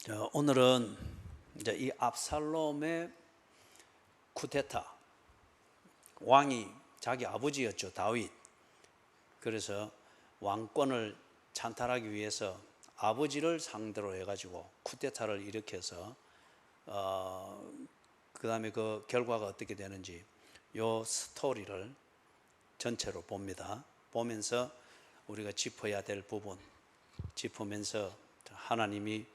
오늘은 이제 이 압살롬의 쿠데타, 왕이 자기 아버지였죠, 다윗. 그래서 왕권을 찬탈하기 위해서 아버지를 상대로 해가지고 쿠데타를 일으켜서 그 다음에 그 결과가 어떻게 되는지 요 스토리를 전체로 봅니다. 보면서 우리가 짚어야 될 부분 짚으면서 하나님이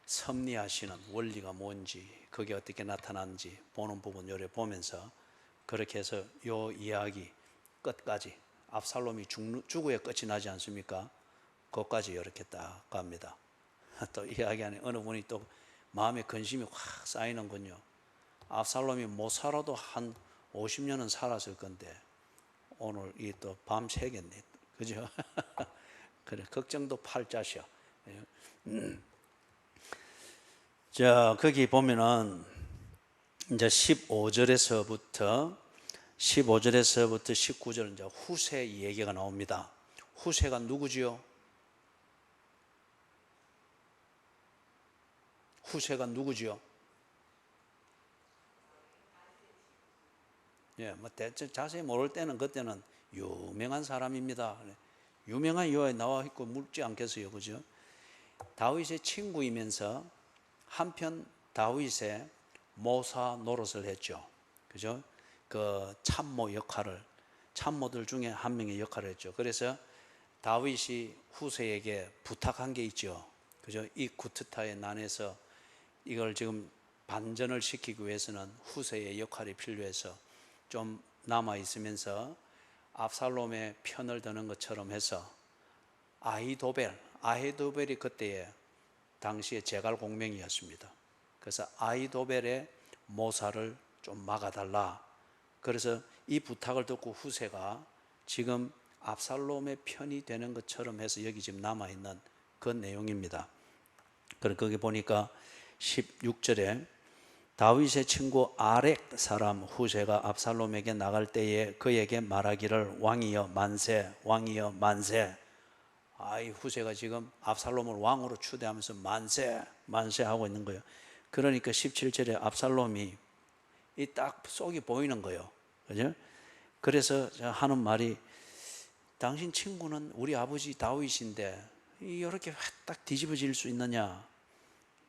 섭리하시는 원리가 뭔지, 그게 어떻게 나타나는지 보는 부분 요래 보면서, 그렇게 해서 요 이야기 끝까지, 압살롬이 죽어야 끝이 나지 않습니까? 그것까지 이렇게 딱 갑니다. 또 이야기 안에 어느 분이 또 마음에 근심이 확 쌓이는군요. 압살롬이 못 살아도 한 50년은 살았을 건데 오늘 이 또 밤새겠네, 그죠? 그래, 걱정도 팔자셔. 자, 거기 보면은 이제 15절에서부터 19절 이제 후세 얘기가 나옵니다. 후세가 누구지요? 후세가 누구지요? 예, 뭐 대체 자세히 모를 때는 그때는 유명한 사람입니다. 유명한 이유에 나와 있고 묻지 않겠어요, 그죠? 다윗의 친구이면서 한편 다윗의 모사 노릇을 했죠, 그죠? 그 참모 역할을, 참모들 중에 한 명의 역할을 했죠. 그래서 다윗이 후세에게 부탁한 게 있죠, 그죠? 이 쿠데타의 난에서 이걸 지금 반전을 시키기 위해서는 후세의 역할이 필요해서 좀 남아 있으면서 압살롬의 편을 드는 것처럼 해서 아히도벨이 그때의 당시의 제갈공명이었습니다. 그래서 아히도벨의 모사를 좀 막아달라. 그래서 이 부탁을 듣고 후세가 지금 압살롬의 편이 되는 것처럼 해서 여기 지금 남아있는 그 내용입니다. 그리고 거기 보니까 16절에 다윗의 친구 아렉 사람 후세가 압살롬에게 나갈 때에 그에게 말하기를 왕이여 만세, 왕이여 만세. 이 후세가 지금 압살롬을 왕으로 추대하면서 만세, 만세 하고 있는 거예요. 그러니까 17절에 압살롬이 이 딱 속이 보이는 거예요, 그죠? 그래서 하는 말이, 당신 친구는 우리 아버지 다윗인데 이렇게 딱 뒤집어질 수 있느냐?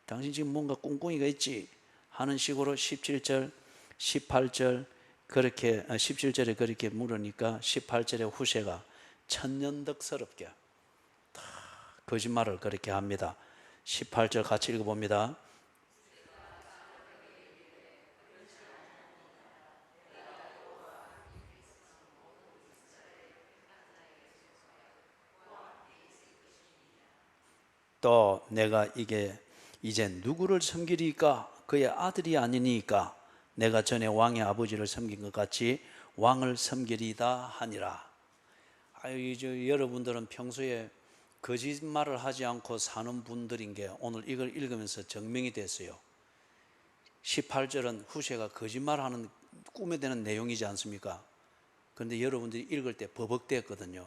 당신 지금 뭔가 꿍꿍이가 있지? 하는 식으로 17절, 18절 그렇게 17절에 그렇게 물으니까 18절에 후세가 천년덕스럽게 거짓말을 그렇게 합니다. 18절 같이 읽어봅니다. 또 내가 이게 이제 누구를 섬기리까? 그의 아들이 아니니까 내가 전에 왕의 아버지를 섬긴 것 같이 왕을 섬기리다 하니라. 여러분들은 평소에 거짓말을 하지 않고 사는 분들인 게 오늘 이걸 읽으면서 증명이 됐어요. 18절은 후세가 거짓말하는 꿈에 대는 내용이지 않습니까? 그런데 여러분들이 읽을 때 버벅댔거든요.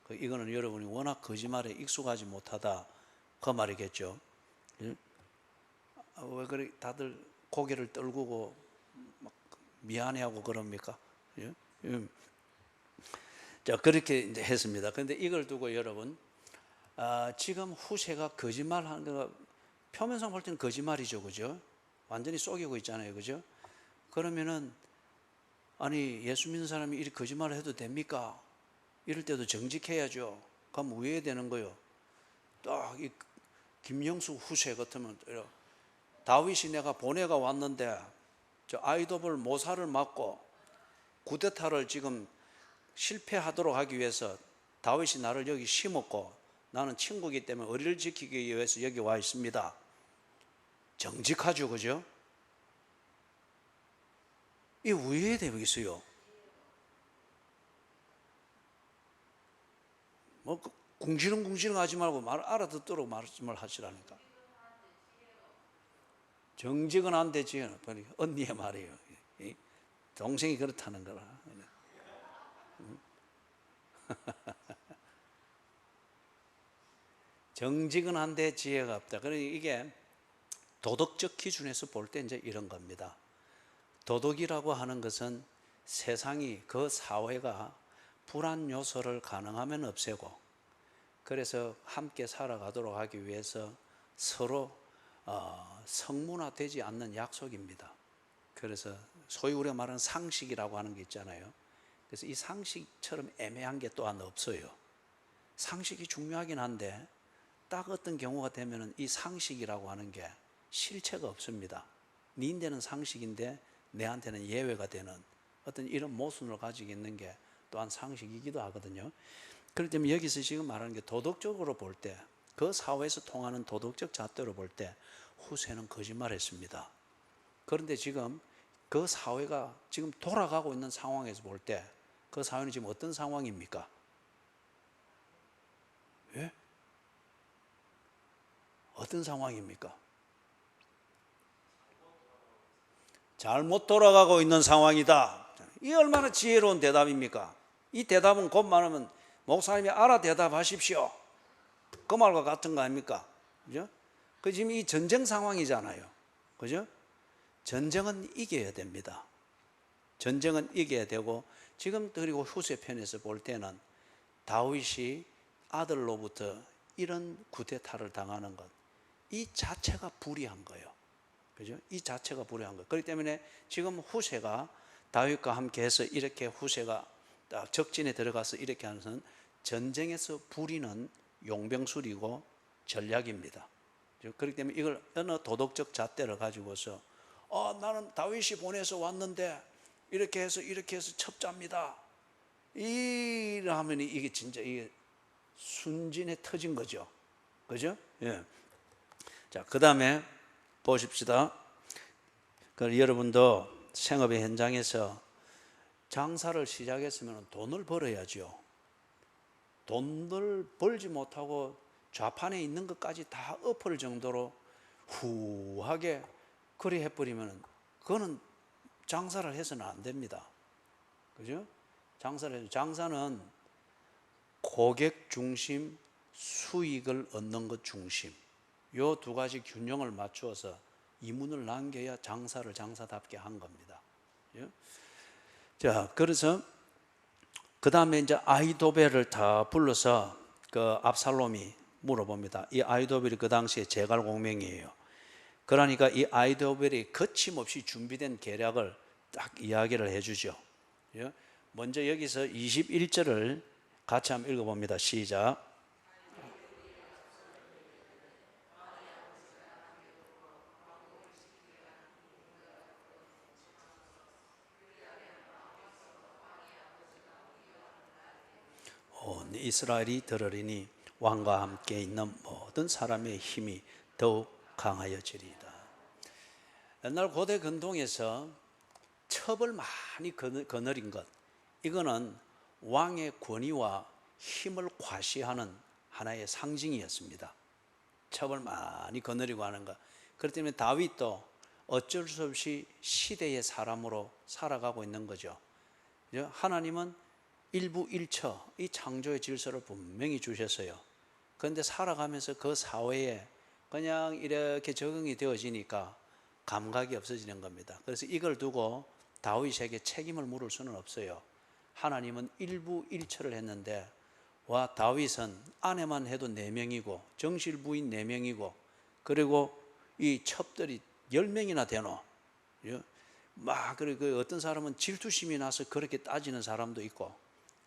이거는 여러분이 워낙 거짓말에 익숙하지 못하다 그 말이겠죠. 왜 그래 다들 고개를 떨구고 막 미안해하고 그럽니까? 자, 그렇게 이제 했습니다. 그런데 이걸 두고 여러분, 지금 후세가 거짓말하는 거 표면상 볼 때는 거짓말이죠, 그죠? 완전히 속이고 있잖아요, 그죠? 그러면은 아니 예수 믿는 사람이 이렇게 거짓말을 해도 됩니까? 이럴 때도 정직해야죠. 그럼 왜 되는 거요? 딱 이 김영수 후세 같으면, 다윗이 내가 보내가 왔는데 저 아히도벨 모사를 막고 쿠데타를 지금 실패하도록 하기 위해서 다윗이 나를 여기 심었고 나는 친구이기 때문에 의리를 지키기 위해서 여기 와 있습니다. 정직하죠, 그죠? 이 왜 되겠어요? 뭐 궁시렁궁시렁 하지 말고 말 알아듣도록 말씀을 하시라니까. 정직은 안 되지. 언니의 말이에요. 동생이 그렇다는 거라. 정직은 한데 지혜가 없다. 그러니 이게 도덕적 기준에서 볼 때 이제 이런 겁니다. 도덕이라고 하는 것은 세상이, 그 사회가 불안 요소를 가능하면 없애고, 그래서 함께 살아가도록 하기 위해서 서로 성문화되지 않는 약속입니다. 그래서 소위 우리가 말하는 상식이라고 하는 게 있잖아요. 그래서 이 상식처럼 애매한 게 또한 없어요. 상식이 중요하긴 한데 딱 어떤 경우가 되면은 이 상식이라고 하는 게 실체가 없습니다. 니한테는 상식인데 내한테는 예외가 되는 어떤 이런 모순을 가지고 있는 게 또한 상식이기도 하거든요. 그렇기 때문에 여기서 지금 말하는 게 도덕적으로 볼 때, 그 사회에서 통하는 도덕적 잣대로 볼 때 후세는 거짓말했습니다. 그런데 지금 그 사회가 지금 돌아가고 있는 상황에서 볼 때 그 사회는 지금 어떤 상황입니까? 예? 어떤 상황입니까? 잘못 돌아가고 있는 상황이다. 이 얼마나 지혜로운 대답입니까? 이 대답은 곧 말하면 목사님이 알아 대답하십시오. 그 말과 같은 거 아닙니까? 그죠? 그 지금 이 전쟁 상황이잖아요. 그죠? 전쟁은 이겨야 됩니다. 전쟁은 이겨야 되고, 지금 그리고 후세 편에서 볼 때는 다윗이 아들로부터 이런 쿠데타를 당하는 것, 이 자체가 불의한 거예요. 그죠? 이 자체가 불의한 거예요. 그렇기 때문에 지금 후세가 다윗과 함께 해서 이렇게 후세가 적진에 들어가서 이렇게 하는 것은 전쟁에서 불의는 용병술이고 전략입니다. 그렇기 때문에 이걸 어느 도덕적 잣대를 가지고서 나는 다윗이 보내서 왔는데 이렇게 해서 첩자입니다. 이러면 이게 진짜 이게 순진에 터진 거죠. 그죠? 예. 자, 그 다음에 보십시다. 여러분도 생업의 현장에서 장사를 시작했으면 돈을 벌어야죠. 돈을 벌지 못하고 좌판에 있는 것까지 다 엎을 정도로 후하게 그리 해버리면 그거는 장사를 해서는 안 됩니다. 그죠? 장사는 고객 중심, 수익을 얻는 것 중심, 요 두 가지 균형을 맞추어서 이문을 남겨야 장사를 장사답게 한 겁니다. 자, 그래서 그 다음에 이제 아히도벨을 다 불러서 그 압살롬이 물어봅니다. 이 아히도벨이 그 당시에 제갈공명이에요. 그러니까 이 아히도벨이 거침없이 준비된 계략을 딱 이야기를 해주죠. 먼저 여기서 21절을 같이 한번 읽어봅니다. 시작. 온 이스라엘이 들으리니 왕과 함께 있는 모든 사람의 힘이 더욱 강하여지리이다. 옛날 고대 근동에서 첩을 많이 거느린 것, 이거는 왕의 권위와 힘을 과시하는 하나의 상징이었습니다. 첩을 많이 거느리고 하는 것. 그렇기 때문에 다윗도 어쩔 수 없이 시대의 사람으로 살아가고 있는 거죠. 하나님은 일부일처 이 창조의 질서를 분명히 주셨어요. 그런데 살아가면서 그 사회에 그냥 이렇게 적응이 되어지니까 감각이 없어지는 겁니다. 그래서 이걸 두고 다윗에게 책임을 물을 수는 없어요. 하나님은 일부일처를 했는데, 와, 다윗은 아내만 해도 4명이고 정실 부인 4명이고 그리고 이 첩들이 10명이나 되노. 그리고 어떤 사람은 질투심이 나서 그렇게 따지는 사람도 있고,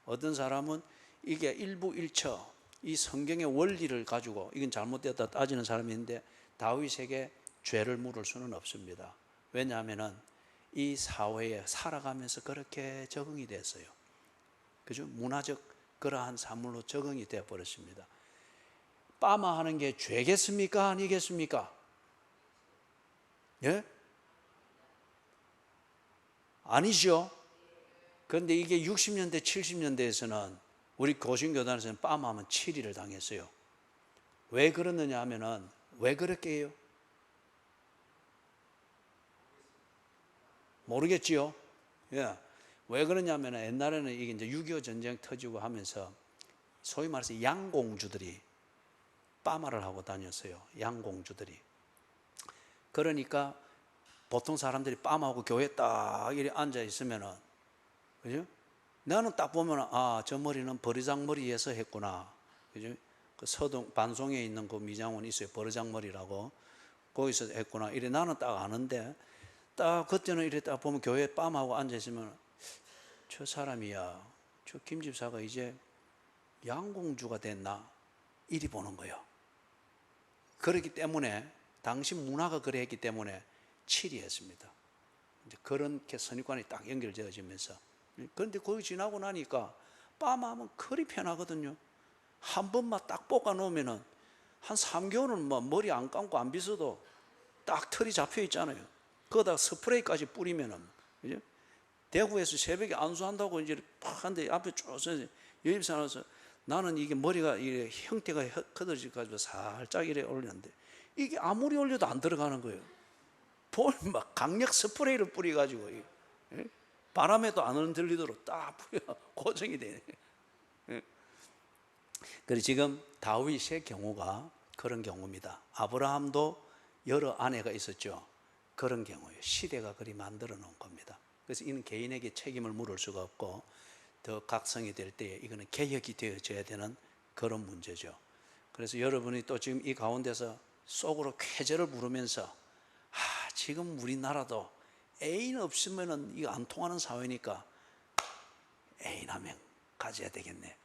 어떤 사람은 이게 일부일처 이 성경의 원리를 가지고 이건 잘못되었다 따지는 사람이 있는데, 다윗에게 죄를 물을 수는 없습니다. 왜냐하면 이 사회에 살아가면서 그렇게 적응이 됐어요. 그죠? 문화적 그러한 사물로 적응이 되어 버렸습니다. 빠마하는 게 죄겠습니까? 아니겠습니까? 예? 아니죠. 그런데 이게 60년대, 70년대에서는 우리 고신교단에서는 빠마하면 7일을 당했어요. 왜 그러느냐 하면은, 왜 그렇게 해요? 모르겠지요. 예. 왜 그러냐면 옛날에는 이게 이제 6.25 전쟁 터지고 하면서 소위 말해서 양공주들이 빠마를 하고 다녔어요. 양공주들이. 그러니까 보통 사람들이 빰하고 교회 딱 이렇게 앉아 있으면은, 그죠? 나는 딱 보면, 아, 저 머리는 버르장머리에서 했구나. 그죠? 그 서동, 반송에 있는 그 미장원 있어요. 버르장머리라고. 거기서 했구나. 이래 나는 딱 아는데, 딱 그때는 이래 딱 보면 교회에 빰하고 앉아있으면, 저 사람이야, 저 김 집사가 이제 양공주가 됐나? 이리 보는 거예요. 그렇기 때문에, 당시 문화가 그래 했기 때문에 치리했습니다. 이제 그렇게 선입관이 딱 연결되어지면서. 그런데 거기 지나고 나니까 빰하면 그리 편하거든요. 한 번만 딱 볶아 놓으면은 한 3개월은 뭐 머리 안 감고 안 빗어도 딱 털이 잡혀 있잖아요. 거기다 스프레이까지 뿌리면은, 그죠? 대구에서 새벽에 안수한다고 이제 팍 한데 앞에 쭉 서서 여집사 나와서 나는 이게 머리가 이게 형태가 흐드러지가지고 살짝 이래 올렸는데 이게 아무리 올려도 안 들어가는 거예요. 막 강력 스프레이를 뿌려가지고 바람에도 안 흔들리도록 딱 뿌려 고정이 되네. 그리고 지금 다윗의 경우가 그런 경우입니다. 아브라함도 여러 아내가 있었죠. 그런 경우예요. 시대가 그리 만들어 놓은 겁니다. 그래서 이는 개인에게 책임을 물을 수가 없고 더 각성이 될 때에 이거는 개혁이 되어져야 되는 그런 문제죠. 그래서 여러분이 또 지금 이 가운데서 속으로 쾌재를 부르면서 아, 지금 우리나라도 애인 없으면은 이거 안 통하는 사회니까 애인 한 명 가져야 되겠네.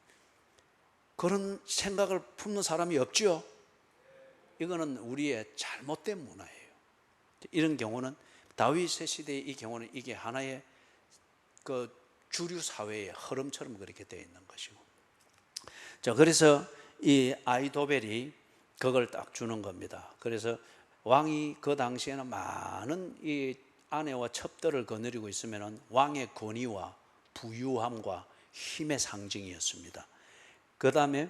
그런 생각을 품는 사람이 없죠. 이거는 우리의 잘못된 문화예요. 이런 경우는 다윗의 시대의 이 경우는 이게 하나의 그 주류 사회의 흐름처럼 그렇게 되어 있는 것이고. 자, 그래서 이 아이도벨이 그걸 딱 주는 겁니다. 그래서 왕이 그 당시에는 많은 이 아내와 첩들을 거느리고 있으면은 왕의 권위와 부유함과 힘의 상징이었습니다. 그 다음에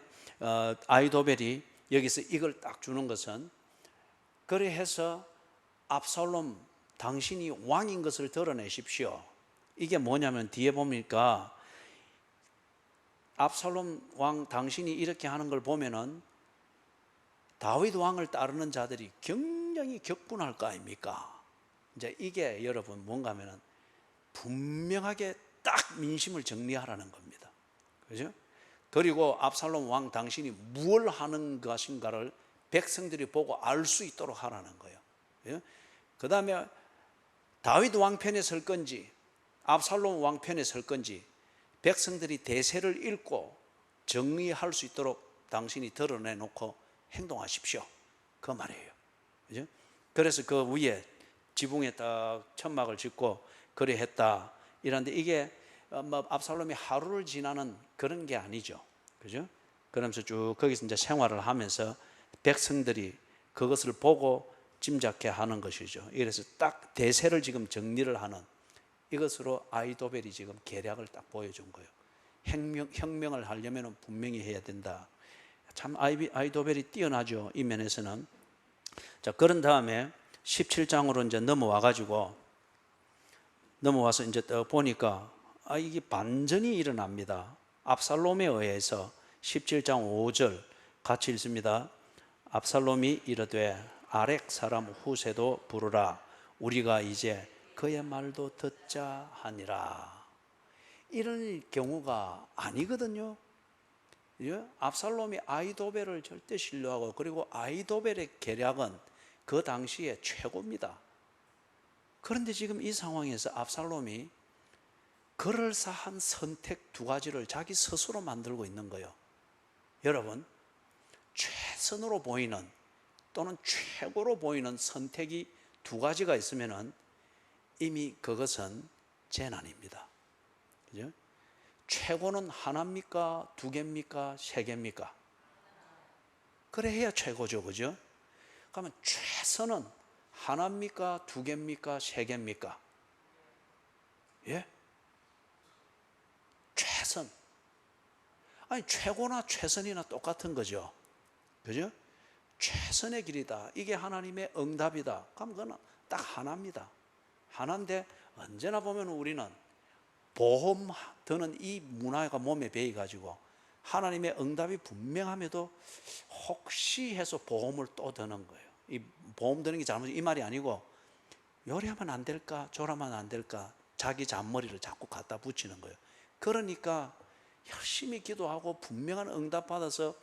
아이도벨이 여기서 이걸 딱 주는 것은 그래 해서 압살롬 당신이 왕인 것을 드러내십시오. 이게 뭐냐면 뒤에 보니까 압살롬 왕 당신이 이렇게 하는 걸 보면은 다윗 왕을 따르는 자들이 굉장히 격분할 거 아닙니까? 이제 이게 여러분 뭔가 하면은 분명하게 딱 민심을 정리하라는 겁니다. 그죠? 그리고 압살롬 왕 당신이 무엇을 하는 것인가를 백성들이 보고 알 수 있도록 하라는 거예요. 그 다음에 다윗 왕 편에 설 건지 압살롬 왕 편에 설 건지 백성들이 대세를 읽고 정리할 수 있도록 당신이 드러내놓고 행동하십시오. 그 말이에요. 그죠? 그래서 그 위에 지붕에 딱 천막을 짓고 그래 했다. 이런데 이게 뭐 압살롬이 하루를 지나는 그런 게 아니죠. 그죠? 그러면서 쭉 거기서 이제 생활을 하면서 백성들이 그것을 보고 짐작해 하는 것이죠. 그래서 딱 대세를 지금 정리를 하는 이것으로 아이도벨이 지금 계략을 딱 보여준 거예요. 혁명을 하려면 분명히 해야 된다. 참 아이도벨이 뛰어나죠. 이 면에서는. 자, 그런 다음에 17장으로 이제 넘어와서 이제 또 보니까 이게 반전이 일어납니다. 압살롬에 의해서 17장 5절 같이 읽습니다. 압살롬이 이르되 아렉 사람 후세도 부르라. 우리가 이제 그의 말도 듣자 하니라. 이런 경우가 아니거든요. 압살롬이 아이도벨을 절대 신뢰하고 그리고 아이도벨의 계략은 그 당시에 최고입니다. 그런데 지금 이 상황에서 압살롬이 그럴싸한 선택 두 가지를 자기 스스로 만들고 있는 거예요. 여러분, 최선으로 보이는 또는 최고로 보이는 선택이 두 가지가 있으면 이미 그것은 재난입니다. 그죠? 최고는 하나입니까? 두 개입니까? 세 개입니까? 그래 해야 최고죠. 그죠? 그러면 최선은 하나입니까? 두 개입니까? 세 개입니까? 예? 최선. 아니, 최고나 최선이나 똑같은 거죠. 그죠? 최선의 길이다. 이게 하나님의 응답이다. 그럼 그건 딱 하나입니다. 하나인데 언제나 보면 우리는 보험 드는 이 문화가 몸에 배이가지고 하나님의 응답이 분명함에도 혹시 해서 보험을 또 드는 거예요. 이 보험 드는 게 잘못 이 말이 아니고 요리하면 안 될까 저라면 안 될까 자기 잔머리를 자꾸 갖다 붙이는 거예요. 그러니까 열심히 기도하고 분명한 응답 받아서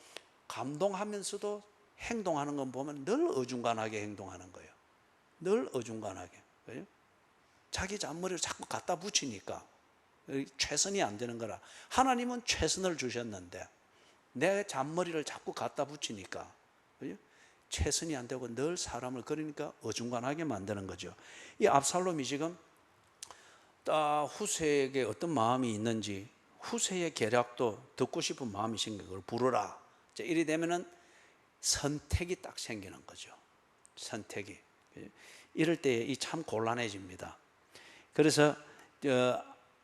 감동하면서도 행동하는 건 보면 늘 어중간하게 행동하는 거예요. 늘 어중간하게. 그죠? 자기 잔머리를 자꾸 갖다 붙이니까 최선이 안 되는 거라. 하나님은 최선을 주셨는데 내 잔머리를 자꾸 갖다 붙이니까, 그죠? 최선이 안 되고 늘 사람을, 그러니까 어중간하게 만드는 거죠. 이 압살롬이 지금 후세에게 어떤 마음이 있는지, 후세의 계략도 듣고 싶은 마음이 생긴 걸 부르라. 이리 되면은 선택이 딱 생기는 거죠. 선택이. 이럴 때 이 참 곤란해집니다. 그래서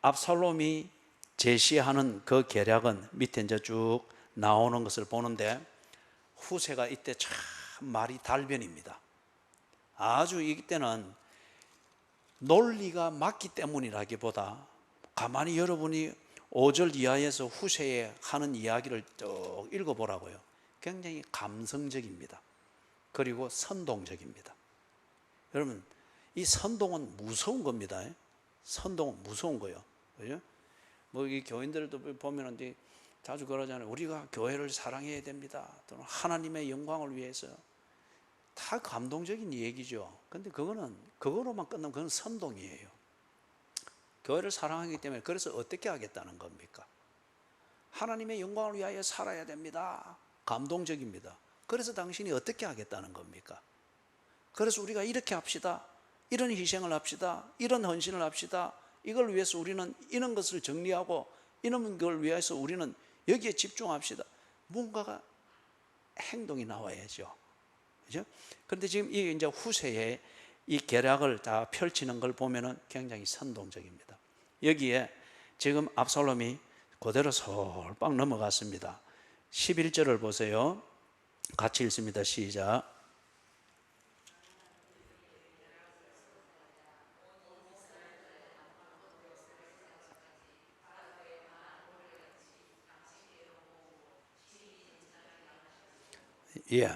압살롬이 제시하는 그 계략은 밑에 이제 쭉 나오는 것을 보는데, 후세가 이때 참 말이 달변입니다. 아주 이때는 논리가 맞기 때문이라기보다 가만히 여러분이 5절 이하에서 후세에 하는 이야기를 쭉 읽어보라고요. 굉장히 감성적입니다. 그리고 선동적입니다. 여러분, 이 선동은 무서운 겁니다. 선동은 무서운 거예요. 그죠? 뭐 이 교인들도 보면은 자주 그러잖아요. 우리가 교회를 사랑해야 됩니다. 또는 하나님의 영광을 위해서. 다 감동적인 얘기죠. 근데 그거로만 끝나면 그건 선동이에요. 교회를 사랑하기 때문에 그래서 어떻게 하겠다는 겁니까? 하나님의 영광을 위하여 살아야 됩니다. 감동적입니다. 그래서 당신이 어떻게 하겠다는 겁니까? 그래서 우리가 이렇게 합시다. 이런 희생을 합시다. 이런 헌신을 합시다. 이걸 위해서 우리는 이런 것을 정리하고 이런 걸 위해서 우리는 여기에 집중합시다. 뭔가가 행동이 나와야죠. 그죠? 그런데 지금 이제 후세에 이 계략을 다 펼치는 걸 보면은 굉장히 선동적입니다. 여기에 지금 압살롬이 그대로 솔빵 넘어갔습니다. 11절을 보세요. 같이 읽습니다. 시작. 예.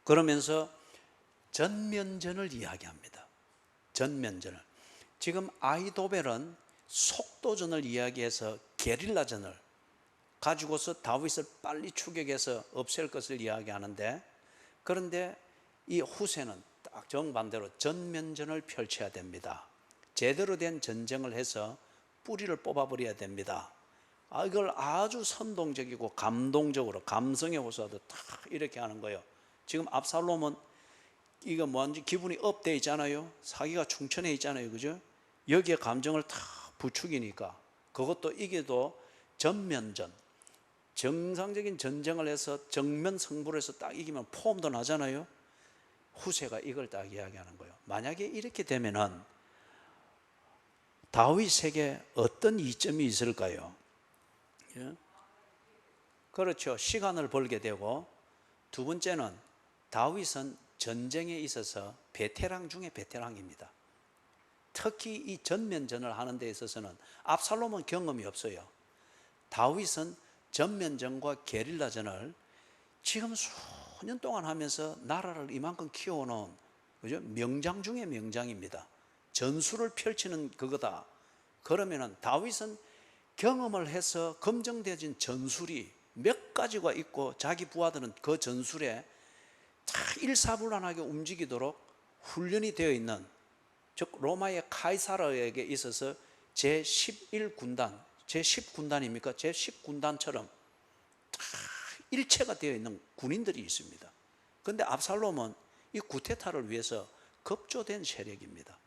그러면서 전면전을 이야기합니다. 전면전을. 지금 아히도벨은 속도전을 이야기해서 게릴라전을 가지고서 다윗을 빨리 추격해서 없앨 것을 이야기하는데, 그런데 이 후세는 딱 정반대로 전면전을 펼쳐야 됩니다. 제대로 된 전쟁을 해서 뿌리를 뽑아버려야 됩니다. 이걸 아주 선동적이고 감동적으로 감성에 호소하듯 딱 이렇게 하는 거예요. 지금 압살롬은 이거 뭔지 기분이 업돼 있잖아요. 사기가 충천해 있잖아요. 그죠? 여기에 감정을 다 부추기니까 그것도 이게도 전면전, 정상적인 전쟁을 해서 정면 승부를 해서 딱 이기면 포음도 나잖아요. 후세가 이걸 딱 이야기하는 거예요. 만약에 이렇게 되면은 다윗에게 어떤 이점이 있을까요? 예? 그렇죠. 시간을 벌게 되고, 두 번째는 다윗은 전쟁에 있어서 베테랑 중에 베테랑입니다. 특히 이 전면전을 하는 데 있어서는 압살롬은 경험이 없어요. 다윗은 전면전과 게릴라전을 지금 수년 동안 하면서 나라를 이만큼 키워놓은, 그죠? 명장 중에 명장입니다. 전술을 펼치는 그거다. 그러면은 다윗은 경험을 해서 검증되어진 전술이 몇 가지가 있고, 자기 부하들은 그 전술에 다 일사불란하게 움직이도록 훈련이 되어 있는, 즉 로마의 카이사르에게 있어서 제11군단, 제10군단입니까? 제10군단처럼 다 일체가 되어 있는 군인들이 있습니다. 그런데 압살롬은 이 구테타를 위해서 급조된 세력입니다.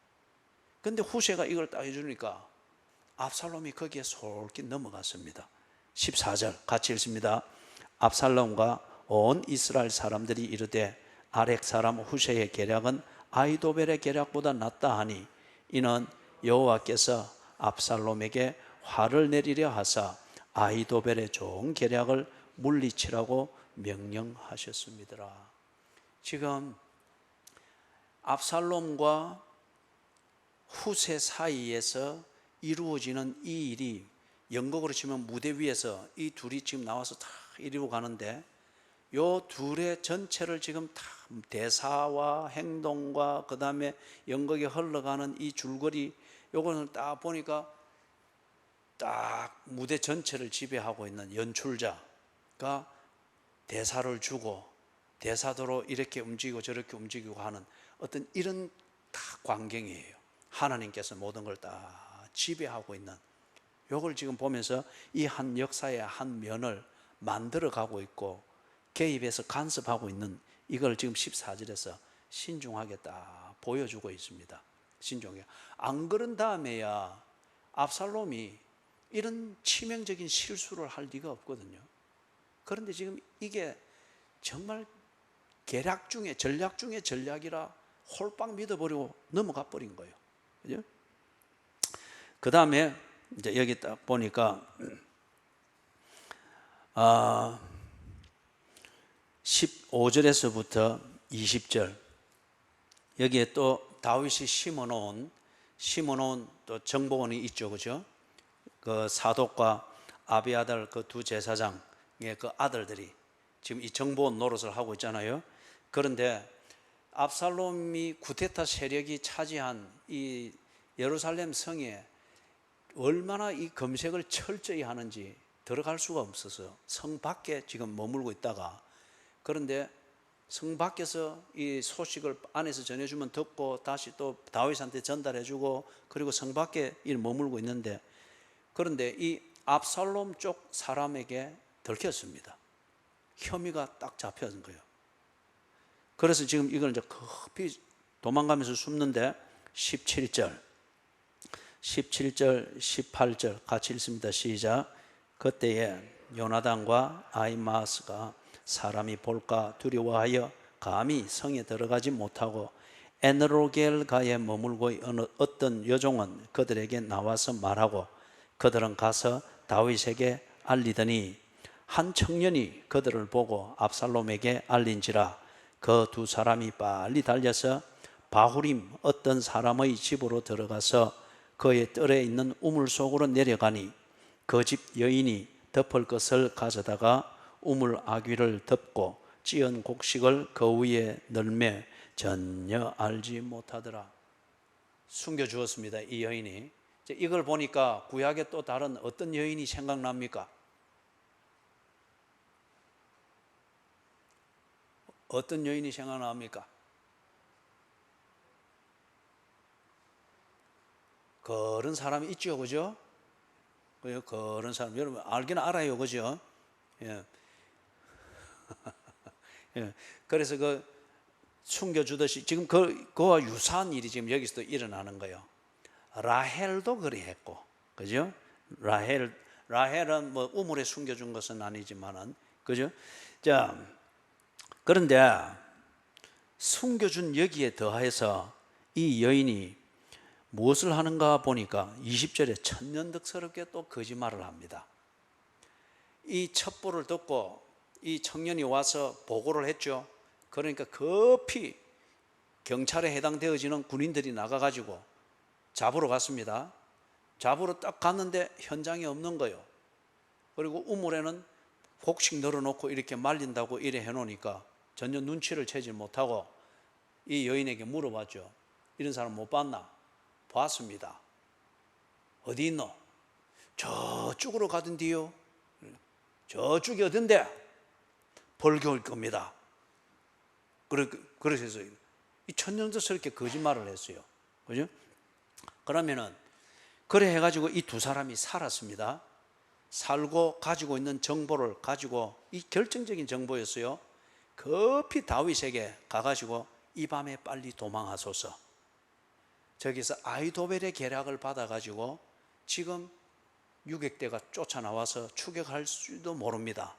그런데 후세가 이걸 딱 해주니까 압살롬이 거기에 솔깃 넘어갔습니다. 14절 같이 읽습니다. 압살롬과 온 이스라엘 사람들이 이르되 아렉 사람 후세의 계략은 아히도벨의 계략보다 낫다 하니, 이는 여호와께서 압살롬에게 화를 내리려 하사 아히도벨의 좋은 계략을 물리치라고 명령하셨습니다. 지금 압살롬과 후세 사이에서 이루어지는 이 일이, 연극으로 치면 무대 위에서 이 둘이 지금 나와서 다 이리로 가는데, 요 둘의 전체를 지금 다 대사와 행동과 그 다음에 연극에 흘러가는 이 줄거리, 요거는 딱 보니까 딱 무대 전체를 지배하고 있는 연출자가 대사를 주고 대사대로 이렇게 움직이고 저렇게 움직이고 하는 어떤 이런 다 광경이에요. 하나님께서 모든 걸 다 지배하고 있는, 요걸 지금 보면서 이 한 역사의 한 면을 만들어 가고 있고 개입해서 간섭하고 있는, 이걸 지금 14절에서 신중하게 딱 보여주고 있습니다. 신중하게. 안 그런 다음에야 압살롬이 이런 치명적인 실수를 할 리가 없거든요. 그런데 지금 이게 정말 계략 중에 전략 중에 전략이라 홀빵 믿어버리고 넘어가 버린 거예요. 그죠? 그 다음에 이제 여기 딱 보니까 15절에서부터 20절, 여기에 또 다윗이 심어놓은 또 정보원이 있죠, 그죠? 그 사독과 아비아달 그 두 제사장의 그 아들들이 지금 이 정보원 노릇을 하고 있잖아요. 그런데 압살롬이 구테타 세력이 차지한 이 예루살렘 성에 얼마나 이 검색을 철저히 하는지 들어갈 수가 없어서 성 밖에 지금 머물고 있다가, 그런데 성 밖에서 이 소식을 안에서 전해주면 듣고 다시 또 다윗한테 전달해주고, 그리고 성 밖에 머물고 있는데, 그런데 이 압살롬 쪽 사람에게 들켰습니다. 혐의가 딱 잡혀진 거예요. 그래서 지금 이걸 이제 급히 도망가면서 숨는데 17절, 18절 같이 읽습니다. 시작. 그때에 요나단과 아히마스가 사람이 볼까 두려워하여 감히 성에 들어가지 못하고 에너로겔가에 머물고 있는 어떤 여종은 그들에게 나와서 말하고 그들은 가서 다윗에게 알리더니 한 청년이 그들을 보고 압살롬에게 알린지라 그 두 사람이 빨리 달려서 바후림 어떤 사람의 집으로 들어가서 그의 뜰에 있는 우물 속으로 내려가니 그 집 여인이 덮을 것을 가져다가 우물 아귀를 덮고 찌은 곡식을 그 위에 널매 전혀 알지 못하더라. 숨겨주었습니다, 이 여인이. 이걸 보니까 구약에 또 다른 어떤 여인이 생각납니까? 어떤 여인이 생각납니까? 그런 사람이 있죠, 그죠? 그런 사람 여러분 알긴 알아요, 그죠? 예. 예. 그래서 그 숨겨주듯이 지금 그와 유사한 일이 지금 여기서도 일어나는 거예요. 라헬도 그랬고, 그죠? 라헬은 뭐 우물에 숨겨준 것은 아니지만은, 그죠? 자, 그런데 숨겨준 여기에 더해서 이 여인이 무엇을 하는가 보니까 20절에 천연덕스럽게 또 거짓말을 합니다. 이 첩보를 듣고 이 청년이 와서 보고를 했죠. 그러니까 급히 경찰에 해당되어지는 군인들이 나가가지고 잡으러 갔습니다. 잡으러 딱 갔는데 현장에 없는 거예요. 그리고 우물에는 곡식 널어놓고 이렇게 말린다고 이래 해놓으니까 전혀 눈치를 채지 못하고 이 여인에게 물어봤죠. 이런 사람 못 봤나? 봤습니다. 어디 있노? 저쪽으로 가던데요. 저쪽이 어딘데? 벌교일 겁니다. 그래서 이 천연덕스럽게 거짓말을 했어요. 그죠? 그러면은 그래 해가지고 이 두 사람이 살았습니다. 살고 가지고 있는 정보를 가지고, 이 결정적인 정보였어요. 급히 다윗에게 가가지고 이 밤에 빨리 도망하소서. 저기서 아이도벨의 계략을 받아가지고 지금 유격대가 쫓아나와서 추격할 수도 모릅니다.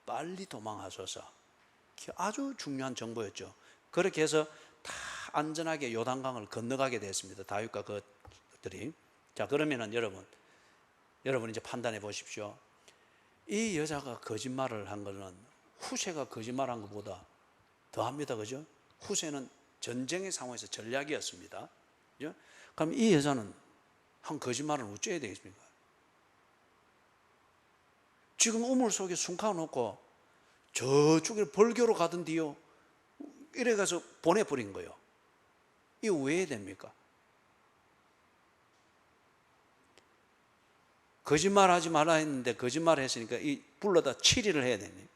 빨리 도망하소서. 아주 중요한 정보였죠. 그렇게 해서 다 안전하게 요단강을 건너가게 됐습니다. 다윗과 그들이. 자, 그러면은 여러분 이제 판단해 보십시오. 이 여자가 거짓말을 한 거는 후세가 거짓말한 것보다 더합니다. 그죠? 후세는 전쟁의 상황에서 전략이었습니다. 그죠? 그럼 이 여자는 한 거짓말을 어째야 되겠습니까? 지금 우물 속에 숨가놓고 저쪽에 벌교로 가던데요. 이래 가서 보내버린 거예요. 이거 왜 됩니까? 거짓말하지 말아 했는데 거짓말 했으니까 이 불러다 치리를 해야 되네.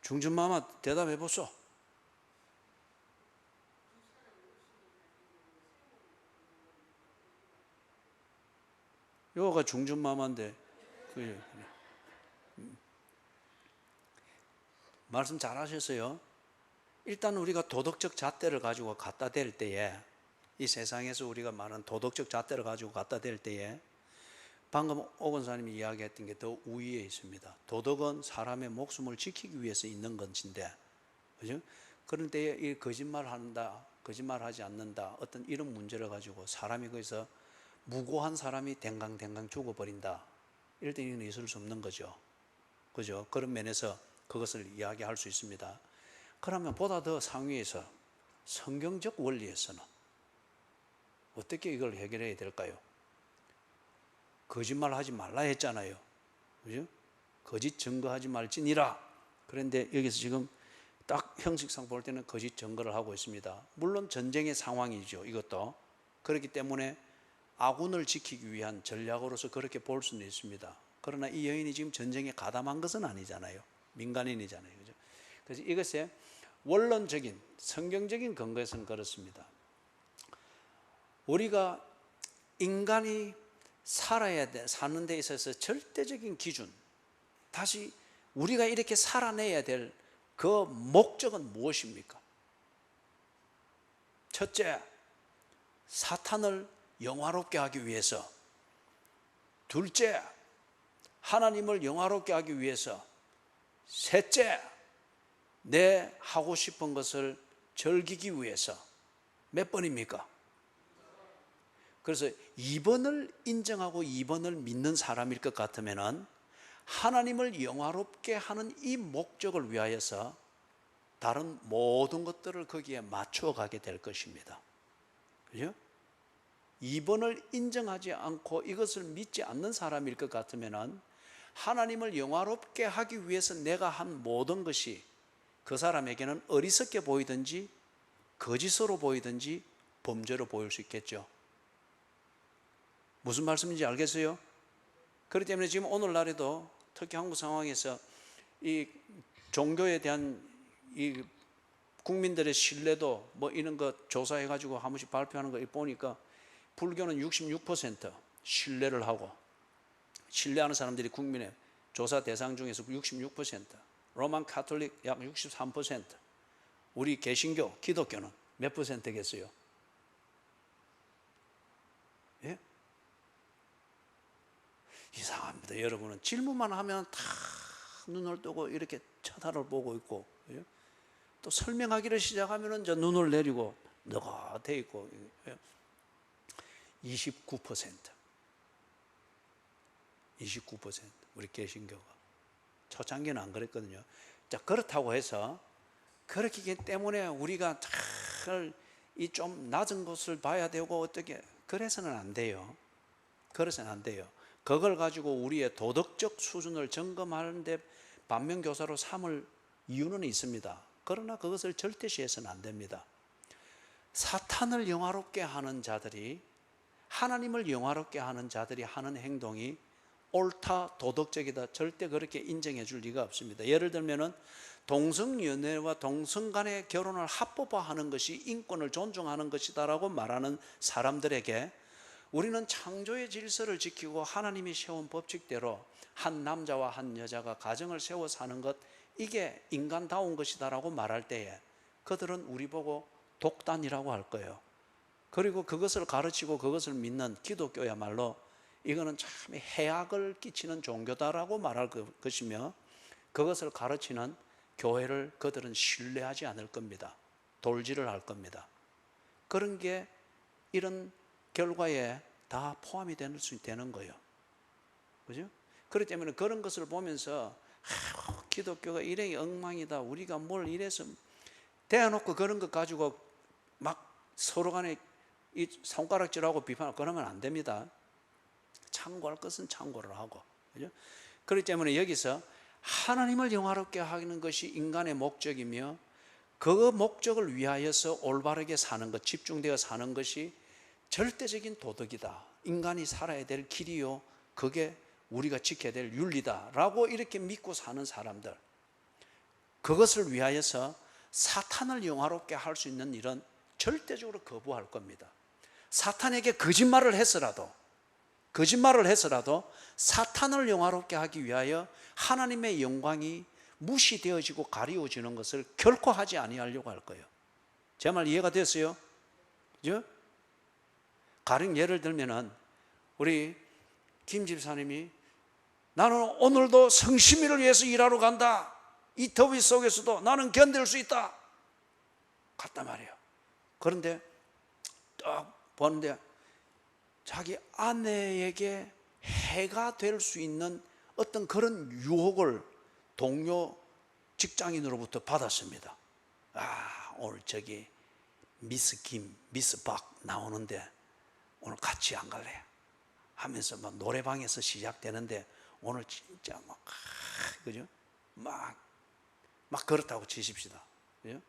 중전마마 대답해 보소. 요가 중전마마인데 말씀 잘 하셨어요. 일단 우리가 도덕적 잣대를 가지고 갖다 댈 때에, 이 세상에서 우리가 말하는 도덕적 잣대를 가지고 갖다 댈 때에 방금 오건사님이 이야기했던 게 더 우위에 있습니다. 도덕은 사람의 목숨을 지키기 위해서 있는 것인데, 그죠? 그런 때에 이 거짓말한다, 거짓말하지 않는다, 어떤 이런 문제를 가지고 사람이 거기서 무고한 사람이 댕강댕강 죽어버린다, 이럴 때 이는 있을 수 없는 거죠. 그죠? 그런 면에서 그것을 이야기할 수 있습니다. 그러면 보다 더 상위에서 성경적 원리에서는 어떻게 이걸 해결해야 될까요? 거짓말 하지 말라 했잖아요. 그죠? 거짓 증거하지 말지니라. 그런데 여기서 지금 딱 형식상 볼 때는 거짓 증거를 하고 있습니다. 물론 전쟁의 상황이죠, 이것도. 그렇기 때문에 아군을 지키기 위한 전략으로서 그렇게 볼 수는 있습니다. 그러나 이 여인이 지금 전쟁에 가담한 것은 아니잖아요. 민간인이잖아요. 그죠? 그래서 이것의 원론적인 성경적인 근거에서는 그렇습니다. 우리가 인간이 살아야 돼, 사는 데 있어서 절대적인 기준, 다시 우리가 이렇게 살아내야 될 그 목적은 무엇입니까? 첫째, 사탄을 영화롭게 하기 위해서. 둘째, 하나님을 영화롭게 하기 위해서. 셋째, 내 하고 싶은 것을 즐기기 위해서. 몇 번입니까? 그래서 2번을 인정하고 2번을 믿는 사람일 것 같으면 하나님을 영화롭게 하는 이 목적을 위하여서 다른 모든 것들을 거기에 맞추어 가게 될 것입니다. 그죠? 2번을 인정하지 않고 이것을 믿지 않는 사람일 것 같으면 하나님을 영화롭게 하기 위해서 내가 한 모든 것이 그 사람에게는 어리석게 보이든지 거짓으로 보이든지 범죄로 보일 수 있겠죠. 무슨 말씀인지 알겠어요? 그렇기 때문에 지금 오늘날에도 특히 한국 상황에서 이 종교에 대한 이 국민들의 신뢰도 뭐 이런 거 조사해 가지고 한 번씩 발표하는 거 보니까 불교는 66% 신뢰를 하고, 신뢰하는 사람들이 국민의 조사 대상 중에서 66%, 로만 카톨릭 약 63%, 우리 개신교 기독교는 몇 %겠어요? 예? 이상합니다. 여러분은 질문만 하면 다 눈을 뜨고 이렇게 쳐다를 보고 있고, 또 설명하기를 시작하면 저 눈을 내리고 너가 돼 있고. 29% 우리 개신교가. 초창기는 안 그랬거든요. 자, 그렇다고 해서 그렇기 때문에 우리가 이 좀 낮은 것을 봐야 되고 어떻게, 그래서는 안 돼요. 그래서는 안 돼요. 그걸 가지고 우리의 도덕적 수준을 점검하는데 반면교사로 삼을 이유는 있습니다. 그러나 그것을 절대시해서는 안 됩니다. 사탄을 영화롭게 하는 자들이, 하나님을 영화롭게 하는 자들이 하는 행동이 옳다, 도덕적이다, 절대 그렇게 인정해 줄 리가 없습니다. 예를 들면 동성연애와 동성간의 결혼을 합법화하는 것이 인권을 존중하는 것이다라고 말하는 사람들에게 우리는 창조의 질서를 지키고 하나님이 세운 법칙대로 한 남자와 한 여자가 가정을 세워 사는 것, 이게 인간다운 것이다라고 말할 때에 그들은 우리 보고 독단이라고 할 거예요. 그리고 그것을 가르치고 그것을 믿는 기독교야말로 이거는 참 해악을 끼치는 종교다라고 말할 것이며, 그것을 가르치는 교회를 그들은 신뢰하지 않을 겁니다. 돌지를 할 겁니다. 그런 게 이런 결과에 다 포함이 되는 거예요. 그죠? 그렇기 때문에 그런 것을 보면서 기독교가 이래 엉망이다, 우리가 뭘 이래서 대놓고 그런 것 가지고 막 서로 간에 이 손가락질하고 비판하고 그러면 안 됩니다. 참고할 것은 참고를 하고, 그죠? 그렇기 때문에 여기서 하나님을 영화롭게 하는 것이 인간의 목적이며 그 목적을 위하여서 올바르게 사는 것, 집중되어 사는 것이 절대적인 도덕이다. 인간이 살아야 될 길이요, 그게 우리가 지켜야 될 윤리다라고 이렇게 믿고 사는 사람들, 그것을 위하여서 사탄을 영화롭게 할 수 있는 일은 절대적으로 거부할 겁니다. 사탄에게 거짓말을 해서라도 사탄을 영화롭게 하기 위하여 하나님의 영광이 무시되어지고 가리워지는 것을 결코 하지 아니하려고 할 거예요. 제 말 이해가 됐어요? 그죠? 가령 예를 들면은 우리 김 집사님이 나는 오늘도 성심일을 위해서 일하러 간다, 이 더위 속에서도 나는 견딜 수 있다, 갔단 말이에요. 그런데 딱 보는데 자기 아내에게 해가 될 수 있는 어떤 그런 유혹을 동료 직장인으로부터 받았습니다. 오늘 저기 미스 김, 미스 박 나오는데 오늘 같이 안 갈래? 하면서 막 노래방에서 시작되는데 오늘 진짜 그죠? 막 그렇다고 치십시다. 그죠?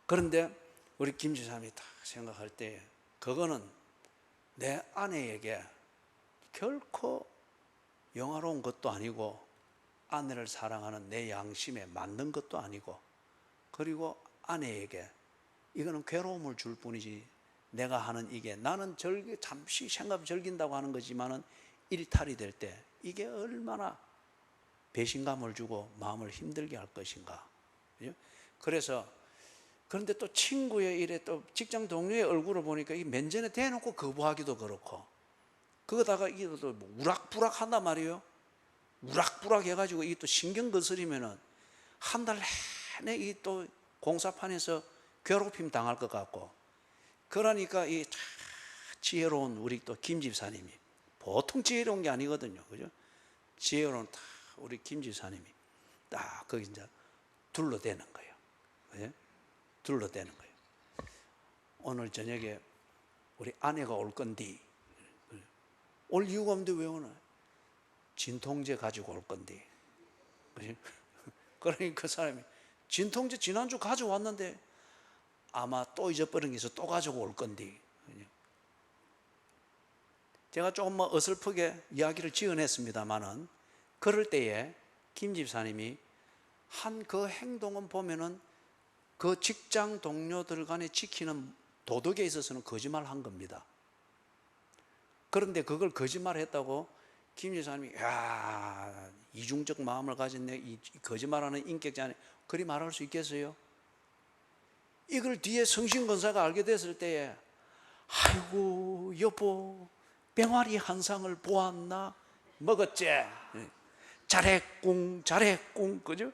그런데 우리 김 지사님이 딱 생각할 때 그거는 내 아내에게 결코 영화로운 것도 아니고 아내를 사랑하는 내 양심에 맞는 것도 아니고, 그리고 아내에게 이거는 괴로움을 줄 뿐이지, 내가 하는 이게 나는 잠시 생각 즐긴다고 하는 거지만은 일탈이 될 때 이게 얼마나 배신감을 주고 마음을 힘들게 할 것인가. 그래서 그런데 또 친구의 일에 또 직장 동료의 얼굴을 보니까 이 면전에 대놓고 거부하기도 그렇고, 그거다가 이게 또 우락부락 한단 말이에요. 우락부락 해가지고 이게 또 신경 거스리면은 한 달 내내 이 또 공사판에서 괴롭힘 당할 것 같고, 그러니까 이 지혜로운 우리 또 김 집사님이, 보통 지혜로운 게 아니거든요, 그죠? 지혜로운 우리 김 집사님이 딱 거기 이제 둘러대는 거예요. 그죠? 둘러대는 거예요. 오늘 저녁에 우리 아내가 올 건디, 올 이유가 없는데 왜 오나? 진통제 가지고 올 건디. 그죠? 그러니까 그 사람이 진통제 지난주 가져왔는데 아마 또 잊어버린 게 있어 또 가지고 올 건디. 제가 조금 어설프게 이야기를 지어냈습니다만은, 그럴 때에 김 집사님이 한 그 행동은 보면은 그 직장 동료들 간에 지키는 도덕에 있어서는 거짓말한 겁니다. 그런데 그걸 거짓말했다고 김 집사님이 이중적 마음을 가진 이 거짓말하는 인격자네, 그리 말할 수 있겠어요? 이걸 뒤에 성신건사가 알게 됐을 때에 아이고 여보, 병아리 한 상을 보았나? 먹었지? 잘했꿍, 그죠?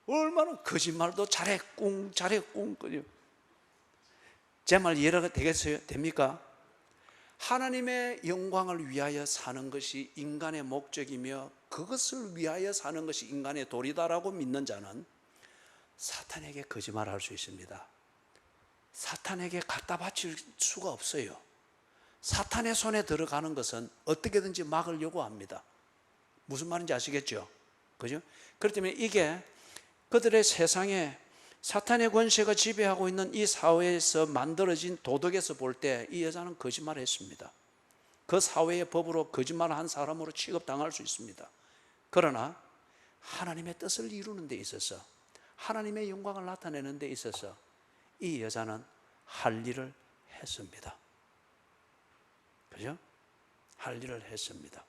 얼마나 거짓말도 잘했꿍, 그죠? 제 말 이해가 되겠어요? 됩니까? 하나님의 영광을 위하여 사는 것이 인간의 목적이며 그것을 위하여 사는 것이 인간의 도리다라고 믿는 자는 사탄에게 거짓말할 수 있습니다. 사탄에게 갖다 바칠 수가 없어요. 사탄의 손에 들어가는 것은 어떻게든지 막으려고 합니다. 무슨 말인지 아시겠죠? 그죠? 그렇기 때문에 이게 그들의 세상에 사탄의 권세가 지배하고 있는 이 사회에서 만들어진 도덕에서 볼 때 이 여자는 거짓말을 했습니다. 그 사회의 법으로 거짓말을 한 사람으로 취급당할 수 있습니다. 그러나 하나님의 뜻을 이루는 데 있어서, 하나님의 영광을 나타내는 데 있어서 이 여자는 할 일을 했습니다. 그죠? 할 일을 했습니다.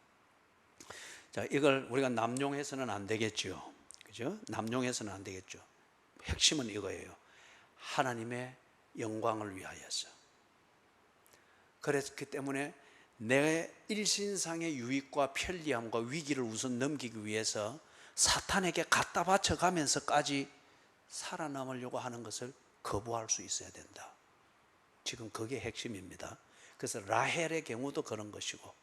자, 이걸 우리가 남용해서는 안 되겠죠. 그죠? 남용해서는 안 되겠죠. 핵심은 이거예요. 하나님의 영광을 위하여서. 그랬기 때문에 내 일신상의 유익과 편리함과 위기를 우선 넘기기 위해서 사탄에게 갖다 바쳐가면서까지 살아남으려고 하는 것을 거부할 수 있어야 된다. 지금 그게 핵심입니다. 그래서 라헬의 경우도 그런 것이고,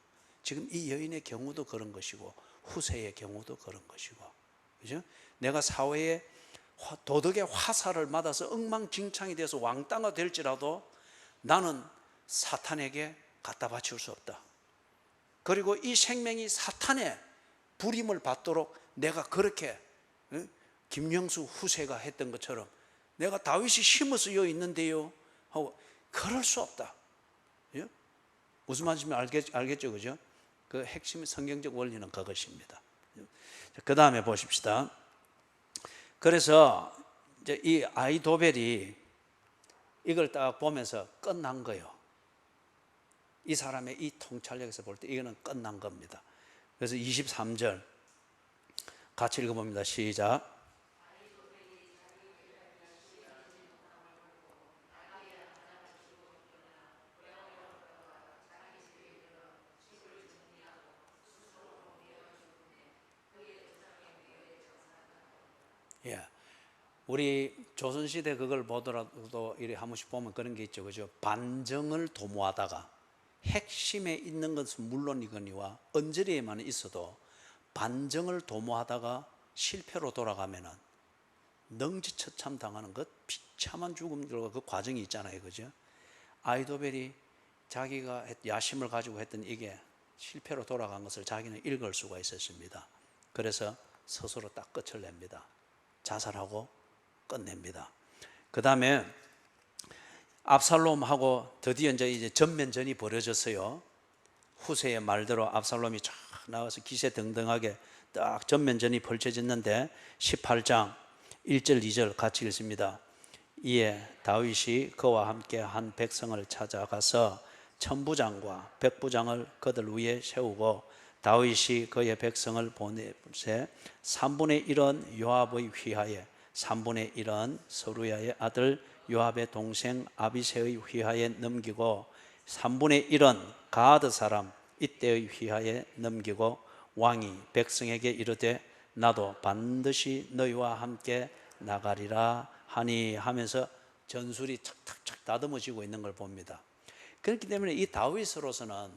지금 이 여인의 경우도 그런 것이고, 후세의 경우도 그런 것이고, 그죠? 내가 사회에 도덕의 화살을 맞아서 엉망진창이 돼서 왕따가 될지라도 나는 사탄에게 갖다 바칠 수 없다. 그리고 이 생명이 사탄의 부림을 받도록 내가 그렇게 김영수 후세가 했던 것처럼 내가 다윗이 심어서 여기 있는데요 하고 그럴 수 없다. 예? 무슨 말인지 알겠죠, 그죠? 그 핵심 성경적 원리는 그것입니다. 그 다음에 보십시다. 그래서 이제 이 아히도벨이 이걸 딱 보면서 끝난 거예요. 이 사람의 이 통찰력에서 볼 때 이거는 끝난 겁니다. 그래서 23절 같이 읽어봅니다. 시작. 예. 우리 조선시대 그걸 보더라도 이렇게 한 번씩 보면 그런 게 있죠. 그죠? 반정을 도모하다가 핵심에 있는 것은 물론이거니와 언저리에만 있어도 반정을 도모하다가 실패로 돌아가면은 능지처참 당하는 것 비참한 죽음들과 그 과정이 있잖아요. 그죠? 아히도벨이 자기가 야심을 가지고 했던 이게 실패로 돌아간 것을 자기는 읽을 수가 있었습니다. 그래서 스스로 딱 끝을 냅니다. 자살하고 끝냅니다. 그 다음에 압살롬하고 드디어 이제 전면전이 벌어졌어요. 후세의 말대로 압살롬이 쫙 나와서 기세등등하게 딱 전면전이 펼쳐졌는데 18장 1절 2절 같이 읽습니다. 이에 다윗이 그와 함께 한 백성을 찾아가서 천부장과 백부장을 그들 위에 세우고 다윗이 그의 백성을 보내세 3분의 1은 요압의 휘하에 3분의 1은 서루야의 아들 요압의 동생 아비새의 휘하에 넘기고 3분의 1은 가드 사람 이때의 휘하에 넘기고 왕이 백성에게 이르되 나도 반드시 너희와 함께 나가리라 하니 하면서 전술이 착착착 다듬어지고 있는 걸 봅니다. 그렇기 때문에 이 다윗으로서는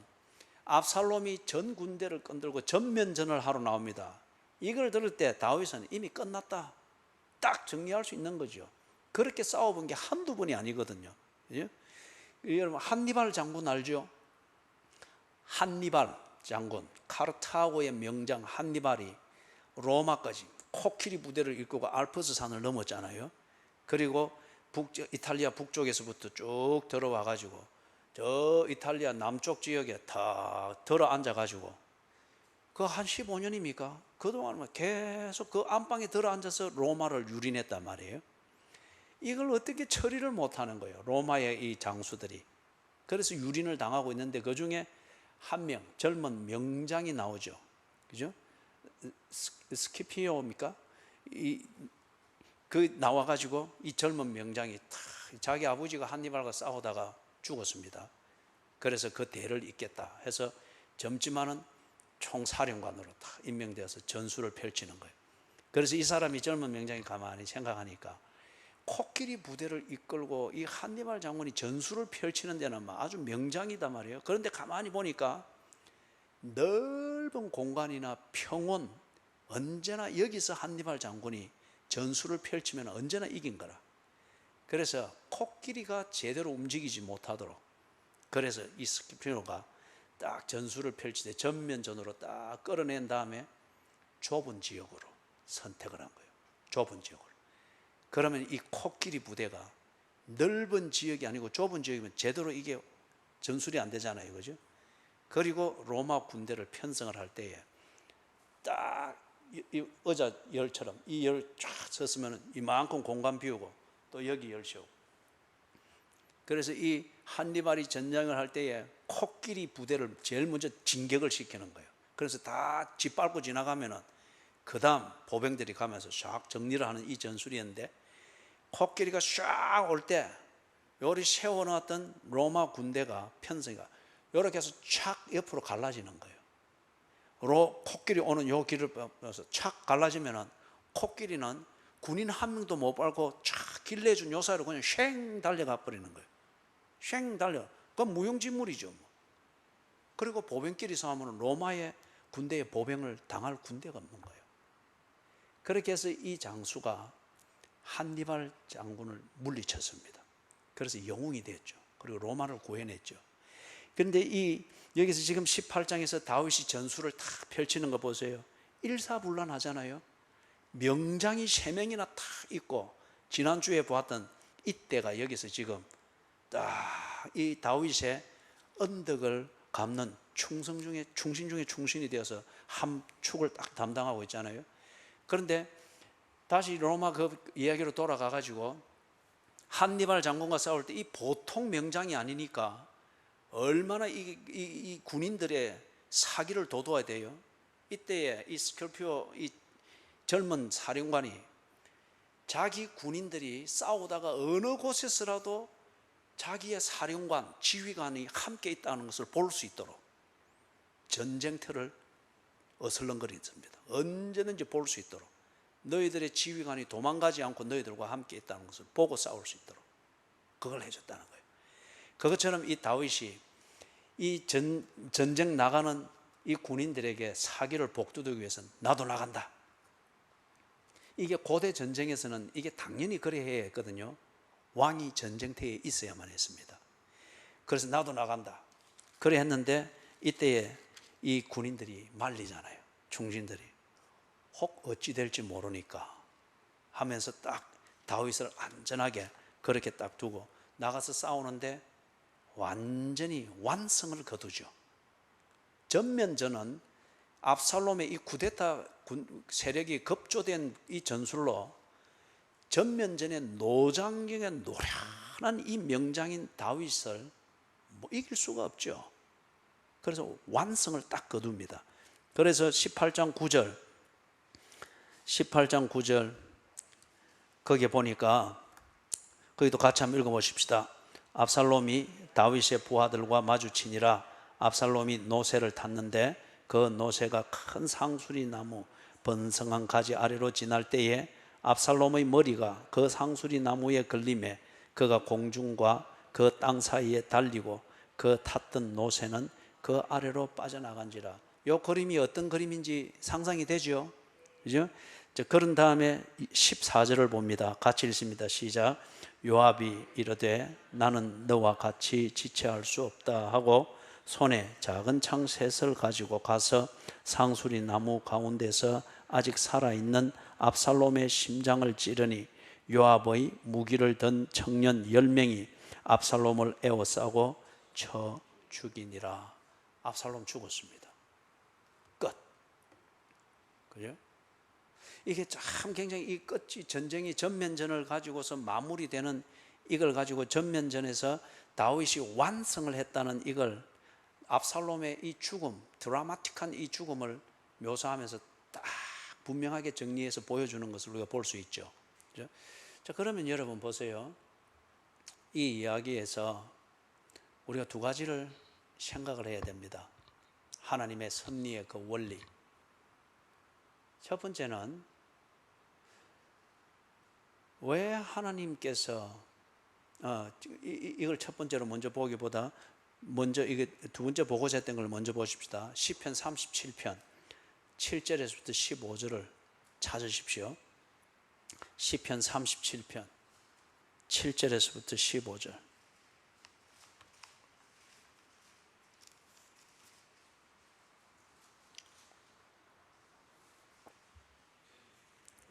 압살롬이 전 군대를 끈들고 전면전을 하러 나옵니다. 이걸 들을 때 다윗은 이미 끝났다 딱 정리할 수 있는 거죠. 그렇게 싸워본 게 한두 번이 아니거든요. 예? 여러분 한니발 장군 알죠? 한니발 장군, 카르타고의 명장 한니발이 로마까지 코끼리 부대를 이끌고 알프스 산을 넘었잖아요. 그리고 이탈리아 북쪽에서부터 쭉 들어와 가지고 저 이탈리아 남쪽 지역에 다 들어 앉아 가지고 그 한 15년입니까? 그동안 계속 그 안방에 들어 앉아서 로마를 유린했단 말이에요. 이걸 어떻게 처리를 못하는 거예요, 로마의 이 장수들이. 그래서 유린을 당하고 있는데 그 중에 한 명 젊은 명장이 나오죠. 그죠? 스키피오입니까? 그 나와가지고 이 젊은 명장이 자기 아버지가 한니발과 싸우다가 죽었습니다. 그래서 그 대를 잇겠다 해서 젊지만은 총사령관으로 다 임명되어서 전술을 펼치는 거예요. 그래서 이 사람이 젊은 명장이 가만히 생각하니까 코끼리 부대를 이끌고 이 한니발 장군이 전술을 펼치는 데는 아주 명장이다 말이에요. 그런데 가만히 보니까 넓은 공간이나 평원 언제나 여기서 한니발 장군이 전술을 펼치면 언제나 이긴 거라. 그래서 코끼리가 제대로 움직이지 못하도록 그래서 이 스키피오가 딱 전술을 펼치되 전면전으로 딱 끌어낸 다음에 좁은 지역으로 선택을 한 거예요. 좁은 지역으로. 그러면 이 코끼리 부대가 넓은 지역이 아니고 좁은 지역이면 제대로 이게 전술이 안 되잖아요. 그죠? 그리고 로마 군대를 편성을 할 때에 딱 이 의자 열처럼 이 열 쫙 섰으면 이만큼 공간 비우고 또 여기 열 세우고. 그래서 이 한니발이 전쟁을 할 때에 코끼리 부대를 제일 먼저 진격을 시키는 거예요. 그래서 다 짓밟고 지나가면은 그 다음 보병들이 가면서 쫙 정리를 하는 이 전술이었는데 코끼리가 쫙 올 때 요리 세워놨던 로마 군대가 편성이가 이렇게 해서 쫙 옆으로 갈라지는 거예요. 코끼리 오는 요 길을 빼서 착 갈라지면은 코끼리는 군인 한 명도 못 밟고 쫙 길 내준 요 사이로 그냥 쉥 달려가 버리는 거예요. 쉥 달려. 그건 무용지물이죠. 뭐. 그리고 보병끼리 싸우면 로마의 군대의 보병을 당할 군대가 없는 거예요. 그렇게 해서 이 장수가 한니발 장군을 물리쳤습니다. 그래서 영웅이 됐죠. 그리고 로마를 구해냈죠. 그런데 여기서 지금 18장에서 다윗이 전술을 탁 펼치는 거 보세요. 일사불란하잖아요. 명장이 3명이나 탁 있고, 지난주에 보았던 이때가 여기서 지금 딱 이 다윗의 언덕을 갚는 충신 중에 충신이 되어서 한 축을 딱 담당하고 있잖아요. 그런데 다시 로마 그 이야기로 돌아가 가지고 한니발 장군과 싸울 때 이 보통 명장이 아니니까 얼마나 이 군인들의 사기를 돋워야 돼요. 이때에 이 스콜피오 이 젊은 사령관이 자기 군인들이 싸우다가 어느 곳에서라도 자기의 사령관, 지휘관이 함께 있다는 것을 볼 수 있도록 전쟁터를 어슬렁거리습니다. 언제든지 볼 수 있도록 너희들의 지휘관이 도망가지 않고 너희들과 함께 있다는 것을 보고 싸울 수 있도록 그걸 해줬다는 거예요. 그것처럼 이 다윗이 이 전쟁 나가는 이 군인들에게 사기를 복두두기 위해서는 나도 나간다. 이게 고대 전쟁에서는 이게 당연히 그래 해야 했거든요. 왕이 전쟁터에 있어야만 했습니다. 그래서 나도 나간다. 그래 했는데 이때에 이 군인들이 말리잖아요. 충신들이. 혹 어찌 될지 모르니까 하면서 딱 다윗을 안전하게 그렇게 딱 두고 나가서 싸우는데 완전히 완성을 거두죠. 전면전은 압살롬의 이 쿠데타 세력이 급조된 이 전술로 전면전에 노장경의 노련한 이 명장인 다윗을 이길 수가 없죠. 그래서 완성을 딱 거둡니다. 그래서 18장 9절 거기에 보니까 거기도 같이 한번 읽어보십시다. 압살롬이 다윗의 부하들과 마주치니라. 압살롬이 노새를 탔는데 그 노새가 큰 상수리 나무 번성한 가지 아래로 지날 때에 압살롬의 머리가 그 상수리 나무에 걸림에 그가 공중과 그 땅 사이에 달리고 그 탔던 노새는 그 아래로 빠져나간지라. 이 그림이 어떤 그림인지 상상이 되죠? 그죠? 그런 다음에 14절을 봅니다. 같이 읽습니다. 시작. 요압이 이르되 나는 너와 같이 지체할 수 없다 하고 손에 작은 창 셋을 가지고 가서 상수리 나무 가운데서 아직 살아있는 압살롬의 심장을 찌르니 요압의 무기를 든 청년 10명이 압살롬을 에워싸고 쳐 죽이니라. 압살롬 죽었습니다. 끝. 그죠? 이게 참 굉장히 이 끝이 전쟁이 전면전을 가지고서 마무리되는 이걸 가지고 전면전에서 다윗이 완성을 했다는 이걸 압살롬의 이 죽음, 드라마틱한 이 죽음을 묘사하면서 딱 분명하게 정리해서 보여주는 것을 우리가 볼 수 있죠. 그렇죠? 자, 그러면 여러분 보세요. 이 이야기에서 우리가 두 가지를 생각을 해야 됩니다. 하나님의 섭리의 그 원리. 첫 번째는 왜 하나님께서 이걸 첫 번째로 먼저 보기보다 먼저 이게 두 번째 보고자 했던 걸 먼저 보십시다. 시편 37편 7절에서부터 15절을 찾으십시오. 시편 37편 7절에서부터 15절.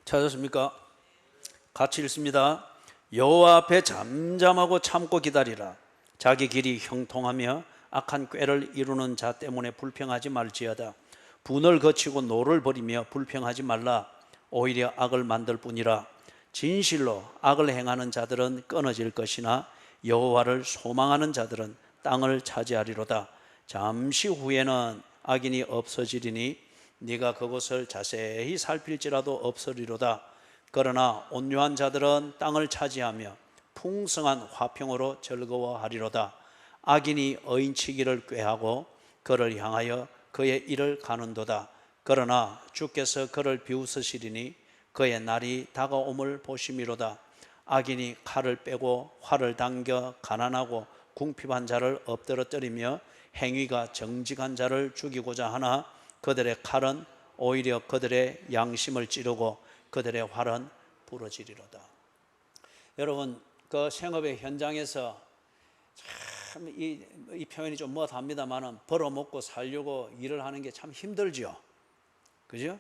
찾았습니까? 같이 읽습니다. 여호와 앞에 잠잠하고 참고 기다리라. 자기 길이 형통하며 악한 꾀를 이루는 자 때문에 불평하지 말지어다. 분을 거치고 노를 버리며 불평하지 말라. 오히려 악을 만들 뿐이라. 진실로 악을 행하는 자들은 끊어질 것이나 여호와를 소망하는 자들은 땅을 차지하리로다. 잠시 후에는 악인이 없어지리니 네가 그것을 자세히 살필지라도 없으리로다. 그러나 온유한 자들은 땅을 차지하며 풍성한 화평으로 즐거워하리로다. 악인이 어인치기를 꾀하고 그를 향하여 그의 일을 가는도다. 그러나 주께서 그를 비웃으시리니 그의 날이 다가옴을 보심이로다. 악인이 칼을 빼고 활을 당겨 가난하고 궁핍한 자를 엎드러뜨리며 행위가 정직한 자를 죽이고자 하나 그들의 칼은 오히려 그들의 양심을 찌르고 그들의 활은 부러지리로다. 여러분, 그 생업의 현장에서 참 이 표현이 좀 뭐합니다만은 벌어먹고 살려고 일을 하는 게 참 힘들죠. 그죠?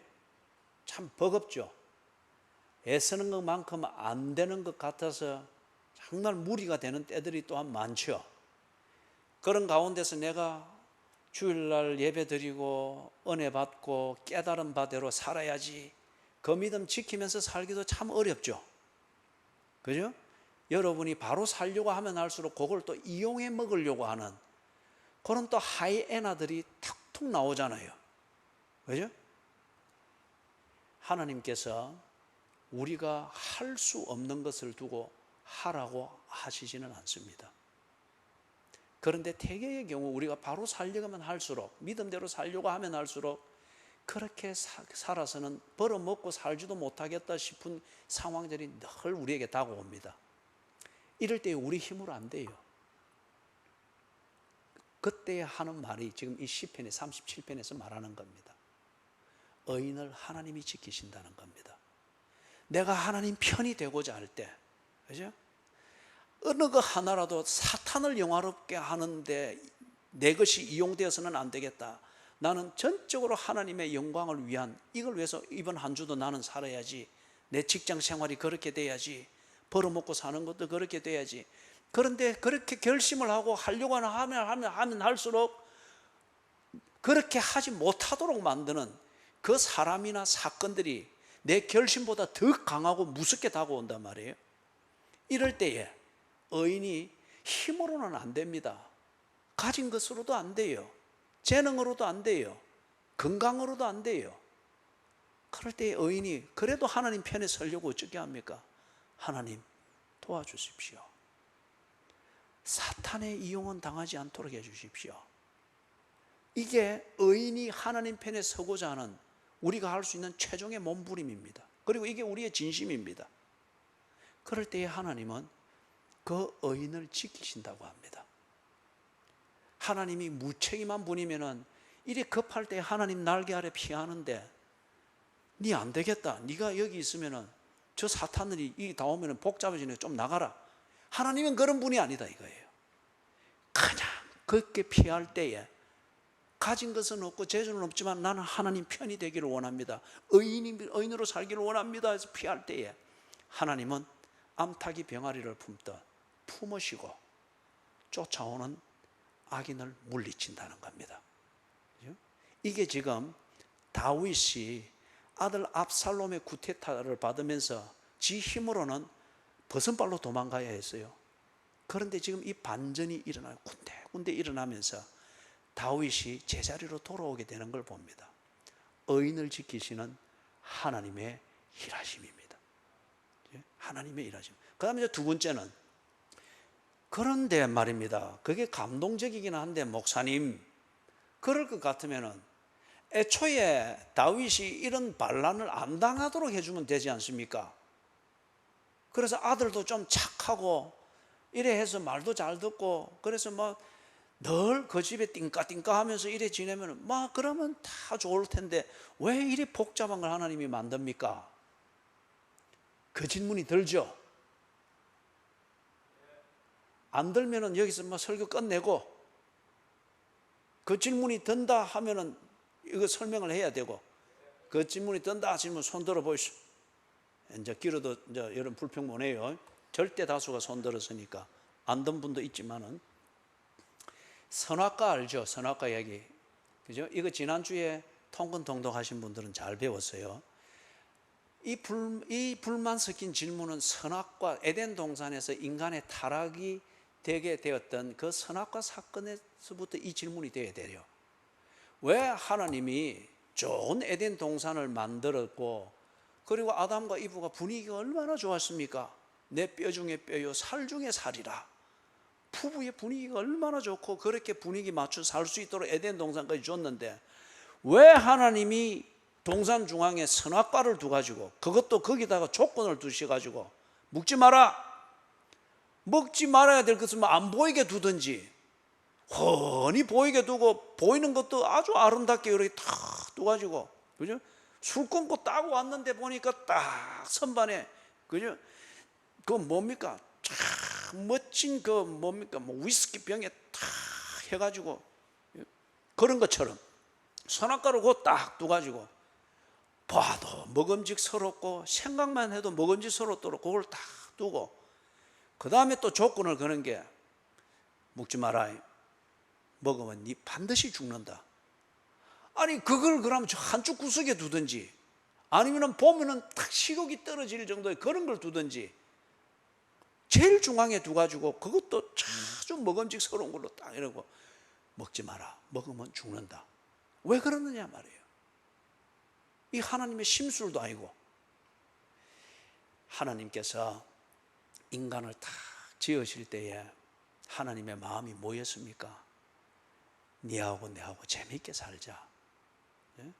참 버겁죠. 애쓰는 것만큼 안 되는 것 같아서 정말 무리가 되는 때들이 또한 많죠. 그런 가운데서 내가 주일날 예배 드리고 은혜 받고 깨달은 바대로 살아야지, 그 믿음 지키면서 살기도 참 어렵죠. 그죠? 여러분이 바로 살려고 하면 할수록 그걸 또 이용해 먹으려고 하는 그런 또 하이에나들이 툭툭 나오잖아요. 그죠? 하나님께서 우리가 할 수 없는 것을 두고 하라고 하시지는 않습니다. 그런데 대개의 경우 우리가 바로 살려가면 할수록, 믿음대로 살려고 하면 할수록 그렇게 살아서는 벌어먹고 살지도 못하겠다 싶은 상황들이 늘 우리에게 다가옵니다. 이럴 때 우리 힘으로 안 돼요. 그때 하는 말이 지금 이 시편의 37편에서 말하는 겁니다. 의인을 하나님이 지키신다는 겁니다. 내가 하나님 편이 되고자 할 때, 그죠? 어느 것 하나라도 사탄을 영화롭게 하는데 내 것이 이용되어서는 안 되겠다. 나는 전적으로 하나님의 영광을 위한, 이걸 위해서 이번 한 주도 나는 살아야지. 내 직장 생활이 그렇게 돼야지. 벌어먹고 사는 것도 그렇게 돼야지. 그런데 그렇게 결심을 하고 하려고 하면 할수록 그렇게 하지 못하도록 만드는 그 사람이나 사건들이 내 결심보다 더 강하고 무섭게 다가온단 말이에요. 이럴 때에 의인이 힘으로는 안 됩니다. 가진 것으로도 안 돼요. 재능으로도 안 돼요. 건강으로도 안 돼요. 그럴 때 의인이 그래도 하나님 편에 서려고 어떻게 합니까? 하나님 도와주십시오. 사탄의 이용은 당하지 않도록 해주십시오. 이게 의인이 하나님 편에 서고자 하는 우리가 할 수 있는 최종의 몸부림입니다. 그리고 이게 우리의 진심입니다. 그럴 때에 하나님은 그 의인을 지키신다고 합니다. 하나님이 무책임한 분이면은 이리 급할 때 하나님 날개 아래 피하는데, 니 안 되겠다, 니가 여기 있으면은 저 사탄들이 이 나오면은 복잡해지네, 좀 나가라. 하나님은 그런 분이 아니다 이거예요. 그냥 그렇게 피할 때에 가진 것은 없고 재주는 없지만 나는 하나님 편이 되기를 원합니다. 의인으로 살기를 원합니다 해서 피할 때에 하나님은 암탉이 병아리를 품듯 품으시고 쫓아오는 악인을 물리친다는 겁니다. 이게 지금 다윗이 아들 압살롬의 쿠데타를 받으면서 지 힘으로는 버선발로 도망가야 했어요. 그런데 지금 이 반전이 일어나요. 군데군데 일어나면서 다윗이 제자리로 돌아오게 되는 걸 봅니다. 의인을 지키시는 하나님의 일하심입니다. 하나님의 일하심. 그 다음에 두 번째는, 그런데 말입니다, 그게 감동적이긴 한데 목사님, 그럴 것 같으면은 애초에 다윗이 이런 반란을 안 당하도록 해주면 되지 않습니까? 그래서 아들도 좀 착하고 이래 해서 말도 잘 듣고, 그래서 막 늘 그 집에 띵까띵까 하면서 이래 지내면 막 그러면 다 좋을 텐데 왜 이리 복잡한 걸 하나님이 만듭니까? 그 질문이 들죠. 안 들면은 여기서 막 설교 끝내고, 그 질문이 든다 하면은 이거 설명을 해야 되고, 그 질문이 든다 하시면 손 들어 보시오. 이제 길어도 이제 여러분 불평 못 해요. 절대 다수가 손 들었으니까. 안 든 분도 있지만은. 선악과 알죠? 선악과 얘기. 그죠? 이거 지난주에 통근통독 하신 분들은 잘 배웠어요. 이 불만 섞인 질문은 선악과, 에덴 동산에서 인간의 타락이 되게 되었던 그 선악과 사건에서부터 이 질문이 되어야 돼요. 왜 하나님이 좋은 에덴 동산을 만들었고, 그리고 아담과 이브가 분위기가 얼마나 좋았습니까? 내 뼈 중에 뼈요 살 중에 살이라. 부부의 분위기가 얼마나 좋고 그렇게 분위기 맞춰 살 수 있도록 에덴 동산까지 줬는데, 왜 하나님이 동산 중앙에 선악과를 두가지고, 그것도 거기다가 조건을 두셔가지고 먹지 마라, 먹지 말아야 될 것은 안 보이게 두든지 훤히 보이게 두고, 보이는 것도 아주 아름답게 이렇게 탁 두가지고, 그죠? 술 끊고 따고 왔는데 보니까 딱 선반에, 그죠? 그건 뭡니까? 쫙 멋진 그 뭡니까 뭐 위스키 병에 탁 해가지고 그런 것처럼 선악과를 곧 딱 두가지고 봐도 먹음직스럽고 생각만 해도 먹음직스럽도록 그걸 딱 두고 그 다음에 또 조건을 거는 게 먹지 마라. 먹으면 니 반드시 죽는다. 아니 그걸 그러면 한쪽 구석에 두든지 아니면 보면은 딱 식욕이 떨어질 정도의 그런 걸 두든지 제일 중앙에 두가지고 그것도 아주 먹음직스러운 걸로 딱 이러고 먹지 마라. 먹으면 죽는다. 왜 그러느냐 말이에요. 이 하나님의 심술도 아니고 하나님께서 인간을 딱 지으실 때에 하나님의 마음이 뭐였습니까? 니하고 내하고 재미있게 살자. 네?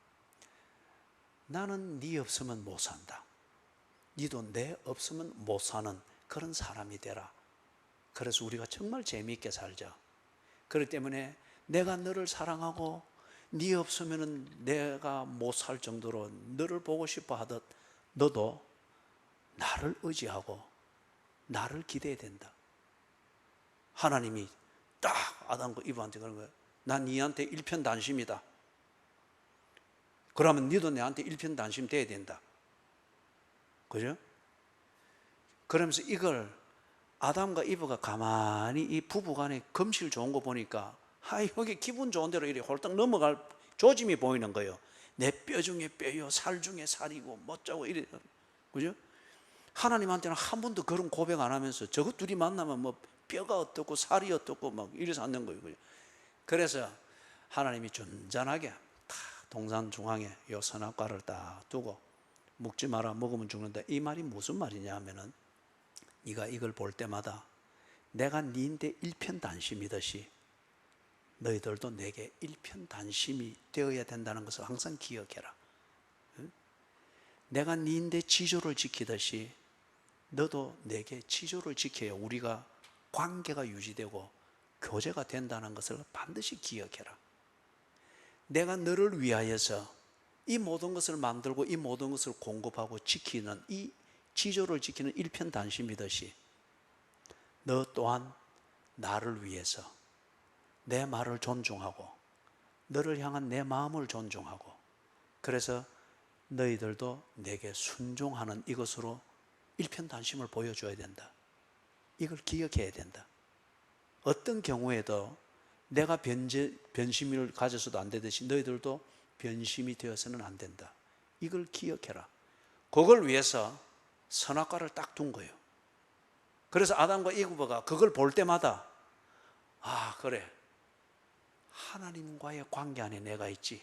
나는 니 없으면 못 산다. 니도 내 없으면 못 사는 그런 사람이 되라. 그래서 우리가 정말 재미있게 살자. 그렇기 때문에 내가 너를 사랑하고 니 없으면 내가 못 살 정도로 너를 보고 싶어 하듯 너도 나를 의지하고 나를 기대해야 된다. 하나님이 딱 아담과 이브한테 그런 거예요. 난 니한테 일편단심이다. 그러면 니도 내한테 일편단심 돼야 된다. 그죠? 그러면서 이걸 아담과 이브가 가만히 이 부부간에 금실 좋은 거 보니까 여기 기분 좋은 대로 이렇게 홀딱 넘어갈 조짐이 보이는 거예요. 내 뼈 중에 뼈요, 살 중에 살이고 멋자고 이래. 그죠? 하나님한테는 한 번도 그런 고백 안 하면서 저것 둘이 만나면 뭐 뼈가 어떻고 살이 어떻고 막 이래서 앉는 거예요. 그죠? 그래서 하나님이 존잔하게 다 동산 중앙에 요 선악과를 딱 두고 먹지 마라. 먹으면 죽는다. 이 말이 무슨 말이냐 하면은 네가 이걸 볼 때마다 내가 니인데 일편단심이듯이 너희들도 내게 일편단심이 되어야 된다는 것을 항상 기억해라. 내가 니인데 지조를 지키듯이 너도 내게 지조를 지켜야 우리가 관계가 유지되고 교제가 된다는 것을 반드시 기억해라. 내가 너를 위하여서 이 모든 것을 만들고 이 모든 것을 공급하고 지키는 이 지조를 지키는 일편단심이듯이 너 또한 나를 위해서 내 말을 존중하고 너를 향한 내 마음을 존중하고 그래서 너희들도 내게 순종하는 이것으로 일편단심을 보여줘야 된다. 이걸 기억해야 된다. 어떤 경우에도 내가 변심을 가져서도 안 되듯이 너희들도 변심이 되어서는 안 된다. 이걸 기억해라. 그걸 위해서 선악과를 딱 둔 거예요. 그래서 아담과 이브가 그걸 볼 때마다 그래, 하나님과의 관계 안에 내가 있지.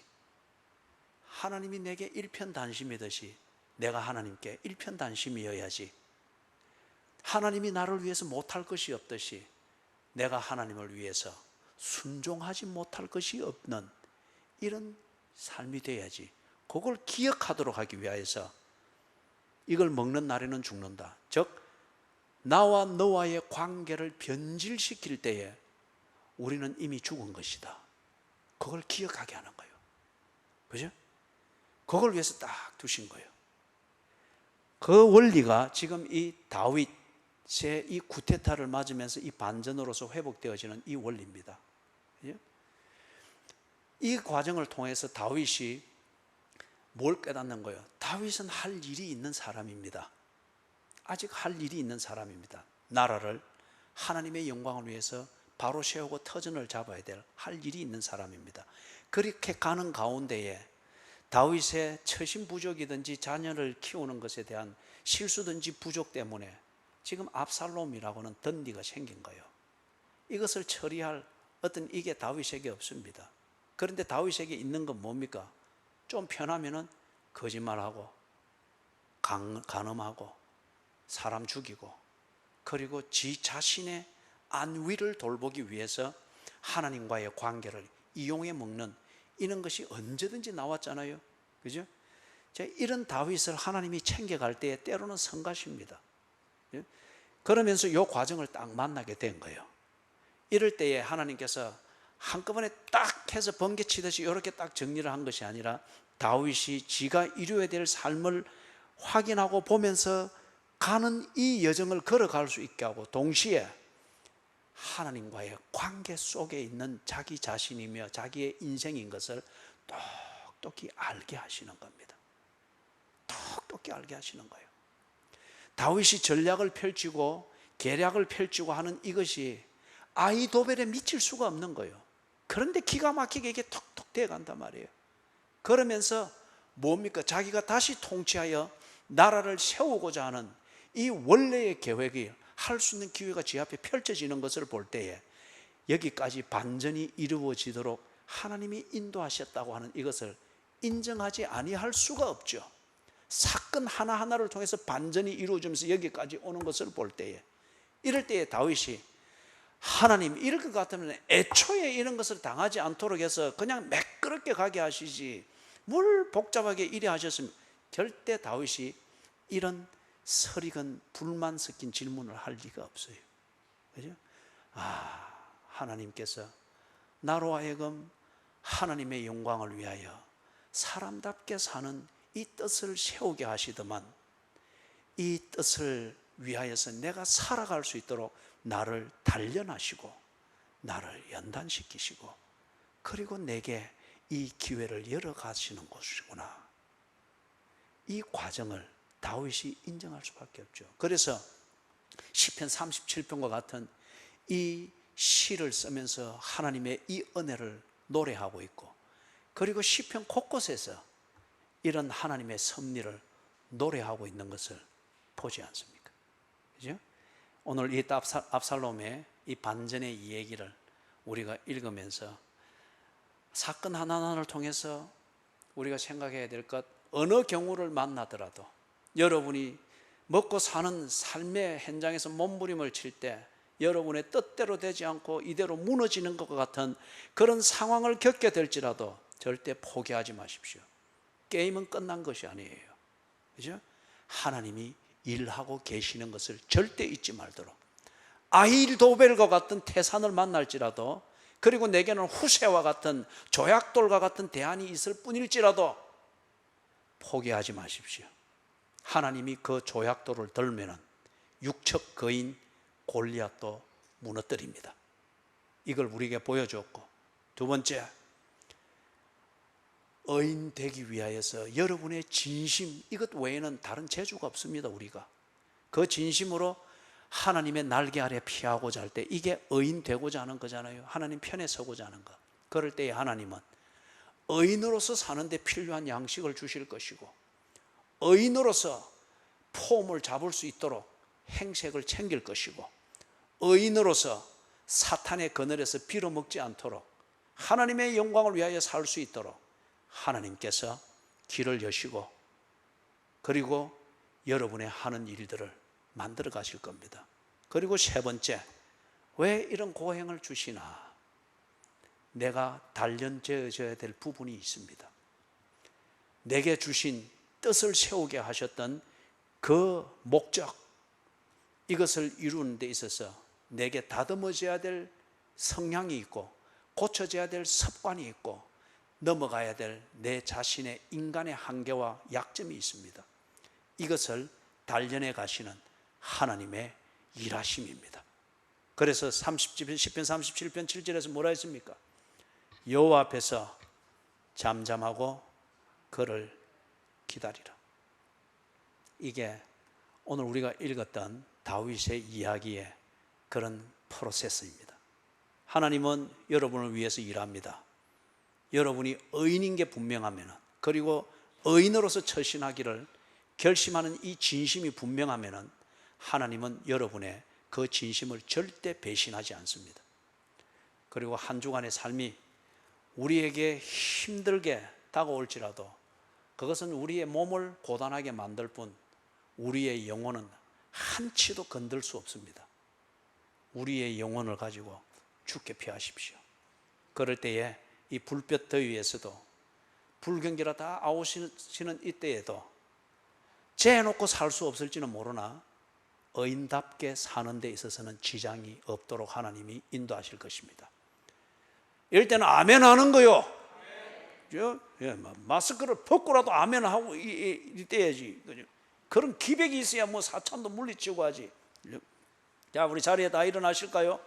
하나님이 내게 일편단심이듯이 내가 하나님께 일편단심이어야지. 하나님이 나를 위해서 못할 것이 없듯이 내가 하나님을 위해서 순종하지 못할 것이 없는 이런 삶이 돼야지. 그걸 기억하도록 하기 위해서 이걸 먹는 날에는 죽는다. 즉 나와 너와의 관계를 변질시킬 때에 우리는 이미 죽은 것이다. 그걸 기억하게 하는 거예요. 그죠? 그걸 위해서 딱 두신 거예요. 그 원리가 지금 이 다윗의 이 구테타를 맞으면서 이 반전으로서 회복되어지는 이 원리입니다. 그죠? 이 과정을 통해서 다윗이 뭘 깨닫는 거예요? 다윗은 할 일이 있는 사람입니다. 아직 할 일이 있는 사람입니다. 나라를 하나님의 영광을 위해서 바로 세우고 터전을 잡아야 될 할 일이 있는 사람입니다. 그렇게 가는 가운데에 다윗의 처신부족이든지 자녀를 키우는 것에 대한 실수든지 부족 때문에 지금 압살롬이라고는 던디가 생긴 거예요. 이것을 처리할 어떤 이게 다윗에게 없습니다. 그런데 다윗에게 있는 건 뭡니까? 좀 편하면은 거짓말하고 간음하고 사람 죽이고 그리고 지 자신의 안위를 돌보기 위해서 하나님과의 관계를 이용해 먹는 이런 것이 언제든지 나왔잖아요. 그죠? 이런 다윗을 하나님이 챙겨갈 때에 때로는 성가십니다. 그러면서 이 과정을 딱 만나게 된 거예요. 이럴 때에 하나님께서 한꺼번에 딱 해서 번개치듯이 이렇게 딱 정리를 한 것이 아니라 다윗이 지가 이루어야 될 삶을 확인하고 보면서 가는 이 여정을 걸어갈 수 있게 하고, 동시에 하나님과의 관계 속에 있는 자기 자신이며 자기의 인생인 것을 똑똑히 알게 하시는 겁니다. 똑똑히 알게 하시는 거예요. 다윗이 전략을 펼치고 계략을 펼치고 하는 이것이 아히도벨에 미칠 수가 없는 거예요. 그런데 기가 막히게 이게 톡톡 되어 간단 말이에요. 그러면서 뭡니까? 자기가 다시 통치하여 나라를 세우고자 하는 이 원래의 계획이 할 수 있는 기회가 제 앞에 펼쳐지는 것을 볼 때에 여기까지 반전이 이루어지도록 하나님이 인도하셨다고 하는 이것을 인정하지 아니할 수가 없죠. 사건 하나하나를 통해서 반전이 이루어지면서 여기까지 오는 것을 볼 때에, 이럴 때에 다윗이 하나님, 이럴 것 같으면 애초에 이런 것을 당하지 않도록 해서 그냥 매끄럽게 가게 하시지 뭘 복잡하게 이래 하셨으면, 절대 다윗이 이런 설익은 불만 섞인 질문을 할 리가 없어요. 그죠? 하나님께서 나로 하여금 하나님의 영광을 위하여 사람답게 사는 이 뜻을 세우게 하시더만, 이 뜻을 위하여서 내가 살아갈 수 있도록 나를 단련하시고 나를 연단시키시고, 그리고 내게 이 기회를 열어가시는 것이구나. 이 과정을 다윗이 인정할 수밖에 없죠. 그래서 시편 37편과 같은 이 시를 쓰면서 하나님의 이 은혜를 노래하고 있고, 그리고 시편 곳곳에서 이런 하나님의 섭리를 노래하고 있는 것을 보지 않습니까? 그죠? 오늘 이 압살롬의 이 반전의 이 얘기를 우리가 읽으면서 사건 하나하나를 통해서 우리가 생각해야 될 것, 어느 경우를 만나더라도 여러분이 먹고 사는 삶의 현장에서 몸부림을 칠 때 여러분의 뜻대로 되지 않고 이대로 무너지는 것과 같은 그런 상황을 겪게 될지라도 절대 포기하지 마십시오. 게임은 끝난 것이 아니에요. 그죠? 하나님이 일하고 계시는 것을 절대 잊지 말도록. 아히도벨과 같은 태산을 만날지라도, 그리고 내게는 후세와 같은 조약돌과 같은 대안이 있을 뿐일지라도 포기하지 마십시오. 하나님이 그 조약돌을 들면은 육척 거인 골리앗도 무너뜨립니다. 이걸 우리에게 보여줬고, 두 번째, 의인 되기 위하여서 여러분의 진심, 이것 외에는 다른 재주가 없습니다. 우리가 그 진심으로 하나님의 날개 아래 피하고자 할 때, 이게 의인 되고자 하는 거잖아요. 하나님 편에 서고자 하는 것. 그럴 때에 하나님은 의인으로서 사는데 필요한 양식을 주실 것이고, 의인으로서 폼을 잡을 수 있도록 행색을 챙길 것이고, 의인으로서 사탄의 그늘에서 빌어먹지 않도록 하나님의 영광을 위하여 살 수 있도록 하나님께서 길을 여시고, 그리고 여러분의 하는 일들을 만들어 가실 겁니다. 그리고 세 번째, 왜 이런 고행을 주시나? 내가 단련되어져야 될 부분이 있습니다. 내게 주신 뜻을 세우게 하셨던 그 목적, 이것을 이루는 데 있어서 내게 다듬어져야 될 성향이 있고, 고쳐져야 될 습관이 있고, 넘어가야 될 내 자신의 인간의 한계와 약점이 있습니다. 이것을 단련해 가시는 하나님의 일하심입니다. 그래서 시편 37편 7절에서 뭐라 했습니까? 여호와 앞에서 잠잠하고 그를 기다리라. 이게 오늘 우리가 읽었던 다윗의 이야기의 그런 프로세스입니다. 하나님은 여러분을 위해서 일합니다. 여러분이 의인인 게 분명하면, 그리고 의인으로서 처신하기를 결심하는 이 진심이 분명하면, 하나님은 여러분의 그 진심을 절대 배신하지 않습니다. 그리고 한 주간의 삶이 우리에게 힘들게 다가올지라도 그것은 우리의 몸을 고단하게 만들 뿐 우리의 영혼은 한치도 건들 수 없습니다. 우리의 영혼을 가지고 죽게 피하십시오. 그럴 때에 이 불볕 더위에서도, 불경기라 다 아우시는 이때에도 재놓고 살 수 없을지는 모르나 의인답게 사는 데 있어서는 지장이 없도록 하나님이 인도하실 것입니다. 이럴 때는 아멘 하는 거요. 마스크를 벗고라도 아멘 하고 이때야지. 그런 기백이 있어야 뭐 사참도 물리치고 하지. 자, 우리 자리에 다 일어나실까요?